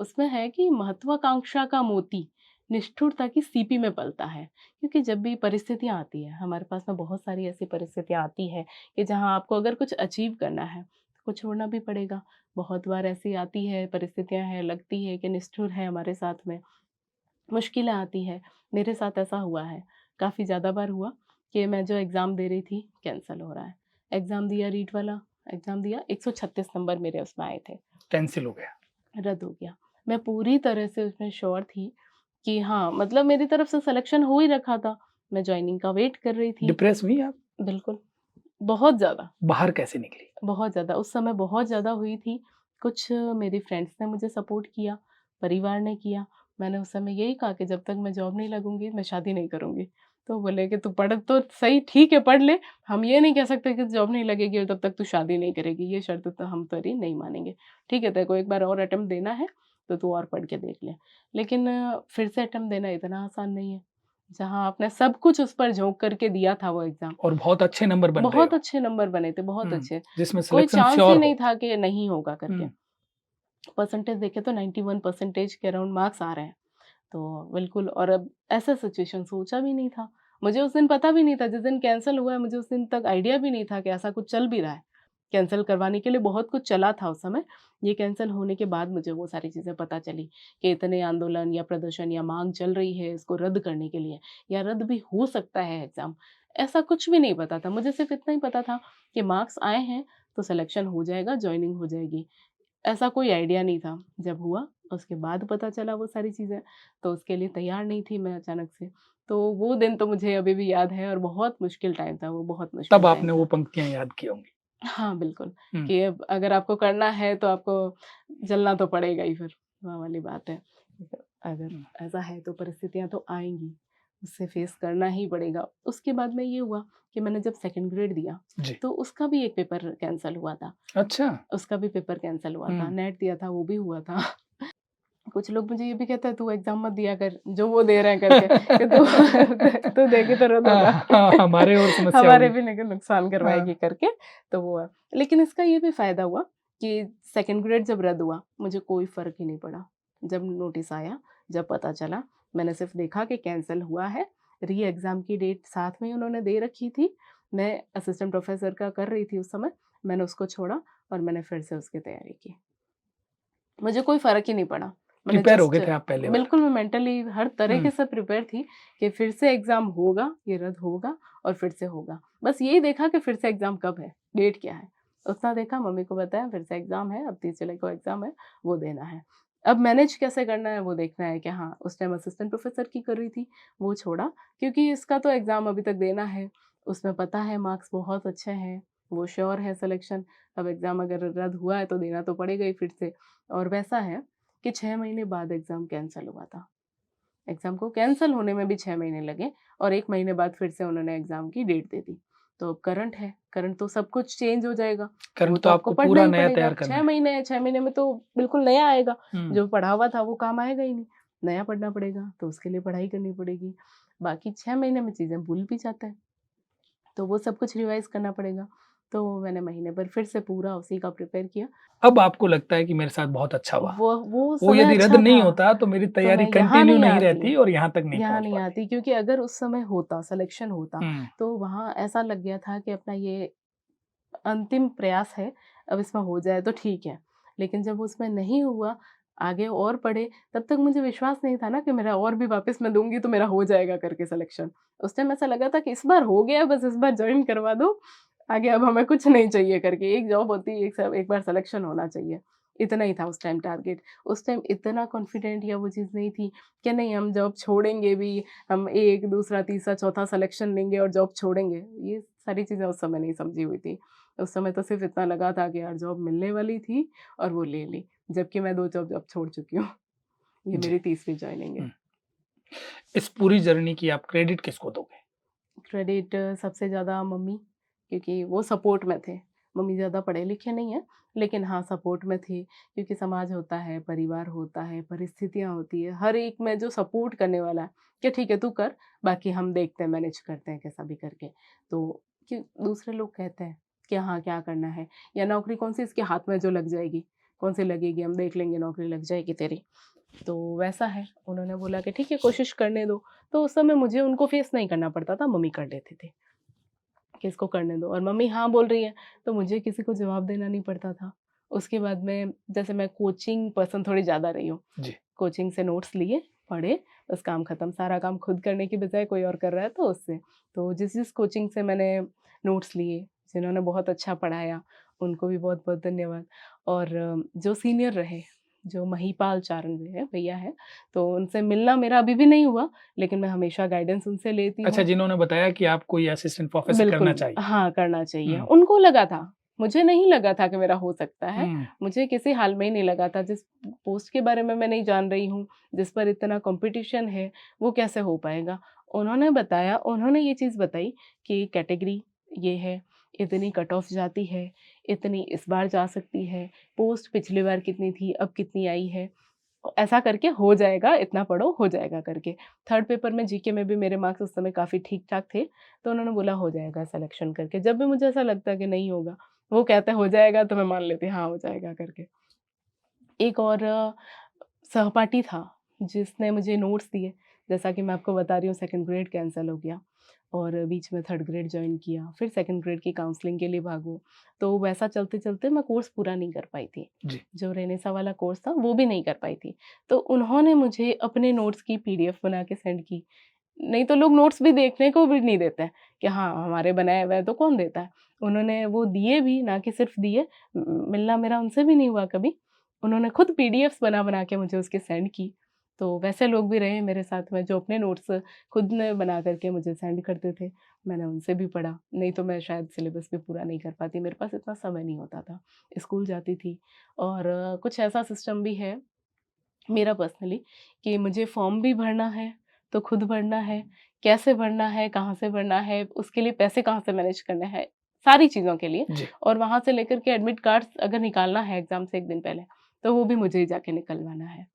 Speaker 1: उसमें है कि महत्वाकांक्षा का मोती निष्ठुरता की सीपी में पलता है। क्योंकि जब भी परिस्थितियाँ आती हैं, हमारे पास में बहुत सारी ऐसी परिस्थितियाँ आती हैं कि जहाँ आपको अगर कुछ अचीव करना है, तो कुछ छोड़ना भी पड़ेगा। बहुत बार ऐसी आती है, परिस्थितियाँ हैं, लगती है कि निष्ठुर है हमारे साथ में, मुश्किलें आती हैं। मेरे साथ ऐसा हुआ है, काफ़ी ज़्यादा बार हुआ कि मैं जो एग्ज़ाम दे रही थी, कैंसल हो रहा है। एग्ज़ाम दिया, रीट वाला एग्ज़ाम दिया, 136 नंबर मेरे उसमें आए थे।
Speaker 2: कैंसल हो गया।
Speaker 1: रद्द हो गया। मैं पूरी तरह से उसमें श्योर थी कि हाँ, मतलब मेरी तरफ से सिलेक्शन हो ही रखा था। मैं जॉइनिंग का वेट कर रही थी।
Speaker 2: डिप्रेस हुई आप?
Speaker 1: बिल्कुल, बहुत ज़्यादा,
Speaker 2: बाहर कैसे निकली?
Speaker 1: बहुत ज़्यादा। उस समय बहुत ज़्यादा हुई थी। कुछ मेरी फ्रेंड्स ने मुझे सपोर्ट किया, परिवार ने किया, मैंने उस समय यही कहा कि जब तक मैं जॉब नहीं लगूँगी, मैं शादी नहीं करूँगी। तो बोले कि तू पढ़ तो सही, ठीक है पढ़ ले, हम ये नहीं कह सकते कि जॉब नहीं लगेगी और तब तक तू शादी नहीं करेगी, ये शर्त तो हम तेरी नहीं मानेंगे। ठीक है, तेरे को एक बार और अटेम्प्ट देना है, तो तू और पढ़ के देख ले। लेकिन फिर से अटेम्प्ट देना इतना आसान नहीं है। जहाँ आपने सब कुछ उस पर झोंक करके दिया था वो एग्ज़ाम,
Speaker 2: और बहुत अच्छे नंबर बन रहे
Speaker 1: बहुत
Speaker 2: हो।
Speaker 1: अच्छे नंबर बने थे, बहुत अच्छे।
Speaker 2: जिसमें
Speaker 1: कोई
Speaker 2: सिलेक्शन
Speaker 1: चांस ही
Speaker 2: श्योर
Speaker 1: नहीं
Speaker 2: हो।
Speaker 1: था कि नहीं होगा करके।
Speaker 2: हुँ,
Speaker 1: परसेंटेज देखे तो 91% के अराउंड मार्क्स आ रहे हैं। तो बिल्कुल, और अब ऐसा सिचुएशन सोचा भी नहीं था। मुझे उस दिन पता भी नहीं था, जिस दिन कैंसल हुआ है मुझे उस दिन तक आइडिया भी नहीं था कि ऐसा कुछ चल भी रहा है। कैंसल करवाने के लिए बहुत कुछ चला था उस समय। ये कैंसल होने के बाद मुझे वो सारी चीज़ें पता चली कि इतने आंदोलन या प्रदर्शन या माँग चल रही है इसको रद्द करने के लिए, या रद्द भी हो सकता है एग्ज़ाम। ऐसा कुछ भी नहीं पता था। मुझे सिर्फ़ इतना ही पता था कि मार्क्स आए हैं तो सिलेक्शन हो जाएगा, जॉइनिंग हो जाएगी। ऐसा कोई आइडिया नहीं था। जब हुआ उसके बाद पता चला वो सारी चीज़ें, तो उसके लिए तैयार नहीं थी मैं अचानक से। तो वो दिन तो मुझे अभी भी याद है और बहुत मुश्किल टाइम था वो, बहुत मुश्किल
Speaker 2: तब
Speaker 1: टाइम
Speaker 2: आपने वो
Speaker 1: था।
Speaker 2: पंक्तियाँ याद की होंगी।
Speaker 1: हाँ, बिल्कुल,
Speaker 2: हुँ,
Speaker 1: कि अब अगर आपको करना है तो आपको जलना तो पड़ेगा ही फिर, वहाँ वाली बात है। अगर
Speaker 2: हुँ,
Speaker 1: ऐसा है तो परिस्थितियाँ तो आएँगी, उससे फेस करना ही पड़ेगा। उसके बाद में ये हुआ कि मैंने जब सेकंड ग्रेड दिया,
Speaker 2: जी।
Speaker 1: तो उसका भी एक पेपर कैंसल हुआ था।
Speaker 2: अच्छा।
Speaker 1: उसका भी पेपर कैंसल हुआ था,
Speaker 2: हुँ।
Speaker 1: नेट दिया था वो भी हुआ था। कुछ लोग मुझे ये भी कहते हैं तू एग्ज़ाम मत दिया कर, जो वो दे रहे हैं करके, कि तू तू देगी तो रद्द होगा।
Speaker 2: हाँ, हमारे और समस्या
Speaker 1: हमारे
Speaker 2: होगी।
Speaker 1: भी लेकिन नुकसान करवाएगी
Speaker 2: हाँ,
Speaker 1: करके, तो वो है। लेकिन इसका ये भी फ़ायदा हुआ कि सेकंड ग्रेड जब रद्द हुआ, मुझे कोई फ़र्क ही नहीं पड़ा। जब नोटिस आया, जब पता चला, मैंने सिर्फ़ देखा कि कैंसल हुआ है, री-एग्ज़ाम की डेट साथ में ही उन्होंने दे रखी थी। मैं असिस्टेंट प्रोफ़ेसर का कर रही थी उस समय, मैंने उसको छोड़ा और मैंने फिर से उसकी तैयारी की। मुझे कोई फ़र्क ही नहीं पड़ा। मैंने
Speaker 2: प्रिपेयर हो गए
Speaker 1: जस्ट,
Speaker 2: थे आप पहले बार।
Speaker 1: बिल्कुल मैं मेंटली हर
Speaker 2: हुँ,
Speaker 1: तरीके से प्रिपेयर थी कि फिर से एग्ज़ाम होगा, ये रद्द होगा और फिर से होगा। बस यही देखा कि फिर से एग्ज़ाम कब है, डेट क्या है? उतना देखा, मम्मी को बताया फिर से एग्ज़ाम है, अब 30 जुलाई को एग्ज़ाम है, वो देना है। अब मैनेज कैसे करना है वो देखना है कि हाँ, उस टाइम असिस्टेंट प्रोफ़ेसर की कर रही थी, वो छोड़ा क्योंकि इसका तो एग्ज़ाम अभी तक देना है। उसमें पता है मार्क्स बहुत अच्छे हैं, वो श्योर है सिलेक्शन। अब एग्ज़ाम अगर रद्द हुआ है तो देना तो पड़ेगा ही फिर से। और वैसा है कि 6 महीने बाद एग्ज़ाम कैंसल हुआ था। एग्ज़ाम को कैंसल होने में भी 6 महीने लगे और 1 महीने बाद फिर से उन्होंने एग्ज़ाम की डेट दे दी। तो अब करंट है, करंट तो सब कुछ चेंज हो जाएगा, वो
Speaker 2: करंट
Speaker 1: तो
Speaker 2: तो
Speaker 1: आपको
Speaker 2: आपको
Speaker 1: पढ़ना
Speaker 2: पूरा
Speaker 1: ही
Speaker 2: नया
Speaker 1: पड़ेगा।
Speaker 2: तैयार करना
Speaker 1: 6
Speaker 2: है।
Speaker 1: महीने हैं, 6 महीने में तो बिल्कुल नया आएगा,
Speaker 2: हुँ,
Speaker 1: जो पढ़ा हुआ था वो काम आएगा ही नहीं, नया पढ़ना पड़ेगा, तो उसके लिए पढ़ाई करनी पड़ेगी। बाकी 6 महीने में चीज़ें भूल भी जाते हैं, तो वो सब कुछ रिवाइज़ करना पड़ेगा। तो मैंने महीने भर फिर से पूरा उसी का प्रिपेयर किया।
Speaker 2: अब आपको लगता है कि मेरे साथ बहुत अच्छा हुआ।
Speaker 1: वो
Speaker 2: वो
Speaker 1: समय
Speaker 2: यदि रद्द
Speaker 1: अच्छा
Speaker 2: नहीं
Speaker 1: था,
Speaker 2: होता तो मेरी
Speaker 1: तो
Speaker 2: तैयारी
Speaker 1: मैं यहाँ
Speaker 2: कंटिन्यू
Speaker 1: नहीं
Speaker 2: नहीं
Speaker 1: आती।
Speaker 2: रहती और यहाँ तक नहीं
Speaker 1: यहाँ
Speaker 2: पहुँच
Speaker 1: नहीं
Speaker 2: पाती।
Speaker 1: आती क्योंकि अगर उस समय होता, सिलेक्शन होता,
Speaker 2: हुँ,
Speaker 1: तो वहाँ ऐसा लग गया था कि अपना ये अंतिम प्रयास है, अब इसमें हो जाए तो ठीक है। लेकिन जब उसमें नहीं हुआ, आगे और पढ़े, तब तक मुझे विश्वास नहीं था ना कि मेरा और भी वापस मैं दूँगी तो मेरा हो जाएगा करके सिलेक्शन। उस टाइम ऐसा लगा था कि इस बार हो गया, बस इस बार जॉइन करवा दो, आगे अब हमें कुछ नहीं चाहिए करके। एक जॉब होती है, एक बार सिलेक्शन होना चाहिए। इतना ही था उस टाइम टारगेट। उस टाइम इतना कॉन्फिडेंट या वो चीज़ नहीं थी कि नहीं हम जॉब छोड़ेंगे भी, हम 1, दूसरा, तीसरा, चौथा सिलेक्शन लेंगे और जॉब छोड़ेंगे। ये सारी चीज़ें उस समय नहीं समझी हुई थी। उस समय तो सिर्फ़ इतना लगा था कि यार जॉब मिलने वाली थी और वो ले ली, जबकि मैं 2 जॉब जॉब छोड़ चुकी हूँ। ये
Speaker 2: जी।
Speaker 1: मेरी तीसरी जॉइनिंग है।
Speaker 2: हुँ। इस पूरी जर्नी की आप क्रेडिट किसको दोगे?
Speaker 1: क्रेडिट सबसे ज़्यादा मम्मी, क्योंकि वो सपोर्ट में थे। मम्मी ज़्यादा पढ़े-लिखे नहीं हैं, लेकिन हाँ, सपोर्ट में थे क्योंकि समाज होता है, परिवार होता है, परिस्थितियाँ होती हैं, हर एक में जो सपोर्ट करने वाला है कि ठीक है तू कर, बाकी हम देखते हैं, मैनेज करते हैं कैसा भी करके। तो कि दूसरे लोग कहते हैं कि हाँ, क्या करना है या नौकरी कौन-सी इसके हाथ में जो लग जाएगी, कौन-सी लगेगी, हम देख लेंगे नौकरी लग जाएगी तेरी। तो वैसा है, उन्होंने बोला कि ठीक है कोशिश करने दो, तो उस समय मुझे उनको फेस नहीं करना पड़ता था, मम्मी कर लेते थे कि इसको करने दो और मम्मी हाँ बोल रही है, तो मुझे किसी को जवाब देना नहीं पड़ता था। उसके बाद में जैसे मैं कोचिंग पर्सन थोड़ी ज़्यादा रही हूँ,
Speaker 2: जी।
Speaker 1: कोचिंग से नोट्स लिए, पढ़े, बस काम खत्म, सारा काम खुद करने की बजाय कोई और कर रहा है तो उससे। तो जिस कोचिंग से मैंने नोट्स लिए, जिन्होंने बहुत अच्छा पढ़ाया, उनको भी बहुत-बहुत धन्यवाद। और जो सीनियर रहे, जो महीपाल चारण जी हैं, भैया हैं, तो उनसे मिलना मेरा अभी भी नहीं हुआ, लेकिन मैं हमेशा गाइडेंस उनसे लेती
Speaker 2: अच्छा,
Speaker 1: हूँ।
Speaker 2: जिन्होंने बताया कि आपको ये असिस्टेंट प्रोफ़ेसर करना
Speaker 1: बिल्कुल,
Speaker 2: चाहिए।
Speaker 1: हाँ, करना चाहिए।
Speaker 2: हुँ,
Speaker 1: उनको लगा था, मुझे नहीं लगा था कि मेरा हो सकता है।
Speaker 2: हुँ,
Speaker 1: मुझे किसी हाल में ही नहीं लगा था, जिस पोस्ट के बारे में मैं नहीं जान रही हूँ, जिस पर इतना कॉम्पिटिशन है, वो कैसे हो पाएगा? उन्होंने बताया, उन्होंने ये चीज़ बताई कि कैटेगरी ये है, इतनी कट ऑफ जाती है, इतनी इस बार जा सकती है, पोस्ट पिछली बार कितनी थी, अब कितनी आई है। ऐसा करके हो जाएगा, इतना पढ़ो, हो जाएगा करके। थर्ड पेपर में जीके में भी मेरे मार्क्स उस समय काफ़ी ठीक-ठाक थे, तो उन्होंने बोला हो जाएगा सिलेक्शन करके। जब भी मुझे ऐसा लगता है कि नहीं होगा, वो कहते हैं हो जाएगा, तो मैं मान लेती हूँ हाँ, हो जाएगा करके। एक और सहपाठी था, जिसने मुझे नोट्स दिए। जैसा कि मैं आपको बता रही हूँ, सेकंड ग्रेड कैंसल हो गया और बीच में थर्ड ग्रेड जॉइन किया, फिर सेकंड ग्रेड की काउंसलिंग के लिए भागो, तो वैसा चलते-चलते मैं कोर्स पूरा नहीं कर पाई थी।
Speaker 2: जी।
Speaker 1: जो रेनेसा वाला कोर्स था, वो भी नहीं कर पाई थी। तो उन्होंने मुझे अपने नोट्स की पीडीएफ बना के सेंड की। नहीं तो लोग नोट्स भी देखने को भी नहीं देते हैं कि हाँ, हमारे बनाए हुए हैं तो कौन देता है। उन्होंने वो दिए भी, ना कि सिर्फ़ दिए, मिलना मेरा उनसे भी नहीं हुआ कभी। उन्होंने खुद पीडीएफ्स बना-बना के मुझे उसके सेंड की। तो वैसे लोग भी रहे मेरे साथ में, जो अपने नोट्स खुद ने बना कर के मुझे सेंड करते थे। मैंने उनसे भी पढ़ा, नहीं तो मैं शायद सिलेबस भी पूरा नहीं कर पाती, मेरे पास इतना समय नहीं होता था। स्कूल जाती थी और कुछ ऐसा सिस्टम भी है मेरा पर्सनली कि मुझे फॉर्म भी भरना है, तो खुद भरना है, कैसे भरना है, कहाँ से भरना है, उसके लिए पैसे कहाँ से मैनेज करने हैं, सारी चीज़ों के लिए।
Speaker 2: जी।
Speaker 1: और वहाँ से लेकर के एडमिट कार्ड्स अगर निकालना है एग्ज़ाम से 1 दिन पहले, तो वो भी मुझे ही जाके निकलवाना है।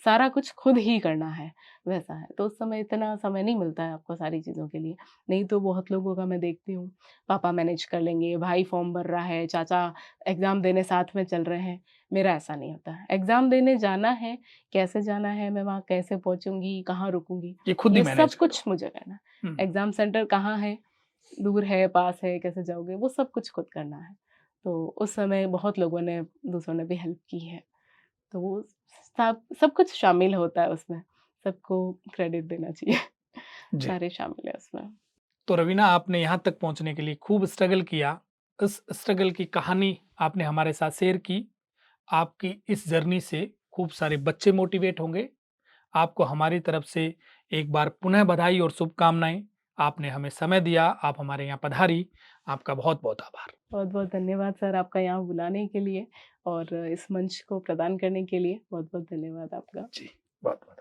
Speaker 1: सारा कुछ खुद ही करना है, वैसा है। तो उस समय इतना समय नहीं मिलता है आपको सारी चीज़ों के लिए। नहीं तो बहुत लोगों का मैं देखती हूँ, पापा मैनेज कर लेंगे, भाई फॉर्म भर रहा है, चाचा एग्ज़ाम देने साथ में चल रहे हैं। मेरा ऐसा नहीं होता है। एग्ज़ाम देने जाना है, कैसे जाना है, मैं वहाँ कैसे पहुँचूँगी, कहाँ रुकूँगी,
Speaker 2: ये खुद ही
Speaker 1: ये
Speaker 2: मैनेज
Speaker 1: सब
Speaker 2: करो।
Speaker 1: कुछ मुझे करना
Speaker 2: हुँ,
Speaker 1: है। एग्ज़ाम सेंटर कहाँ है, दूर है, पास है, कैसे जाओगे, वो सब कुछ खुद करना है। तो उस समय बहुत लोगों ने, दूसरों ने भी हेल्प की है। तो वो सब सब कुछ शामिल होता है उसमें, सबको क्रेडिट देना चाहिए।
Speaker 2: जी।
Speaker 1: सारे शामिल हैं उसमें।
Speaker 2: तो रवीना, आपने यहाँ तक पहुँचने के लिए खूब स्ट्रगल किया। इस स्ट्रगल की कहानी आपने हमारे साथ शेयर की। आपकी इस जर्नी से खूब सारे बच्चे मोटिवेट होंगे। आपको हमारी तरफ से एक बार पुनः बधाई और शुभकामनाएँ। आपने हमें समय दिया, आप हमारे यहाँ पधारी। आपका बहुत-बहुत आभार।
Speaker 1: बहुत-बहुत धन्यवाद सर आपका यहाँ बुलाने के लिए और इस मंच को प्रदान करने के लिए बहुत-बहुत धन्यवाद आपका।
Speaker 2: जी, बहुत-बहुत।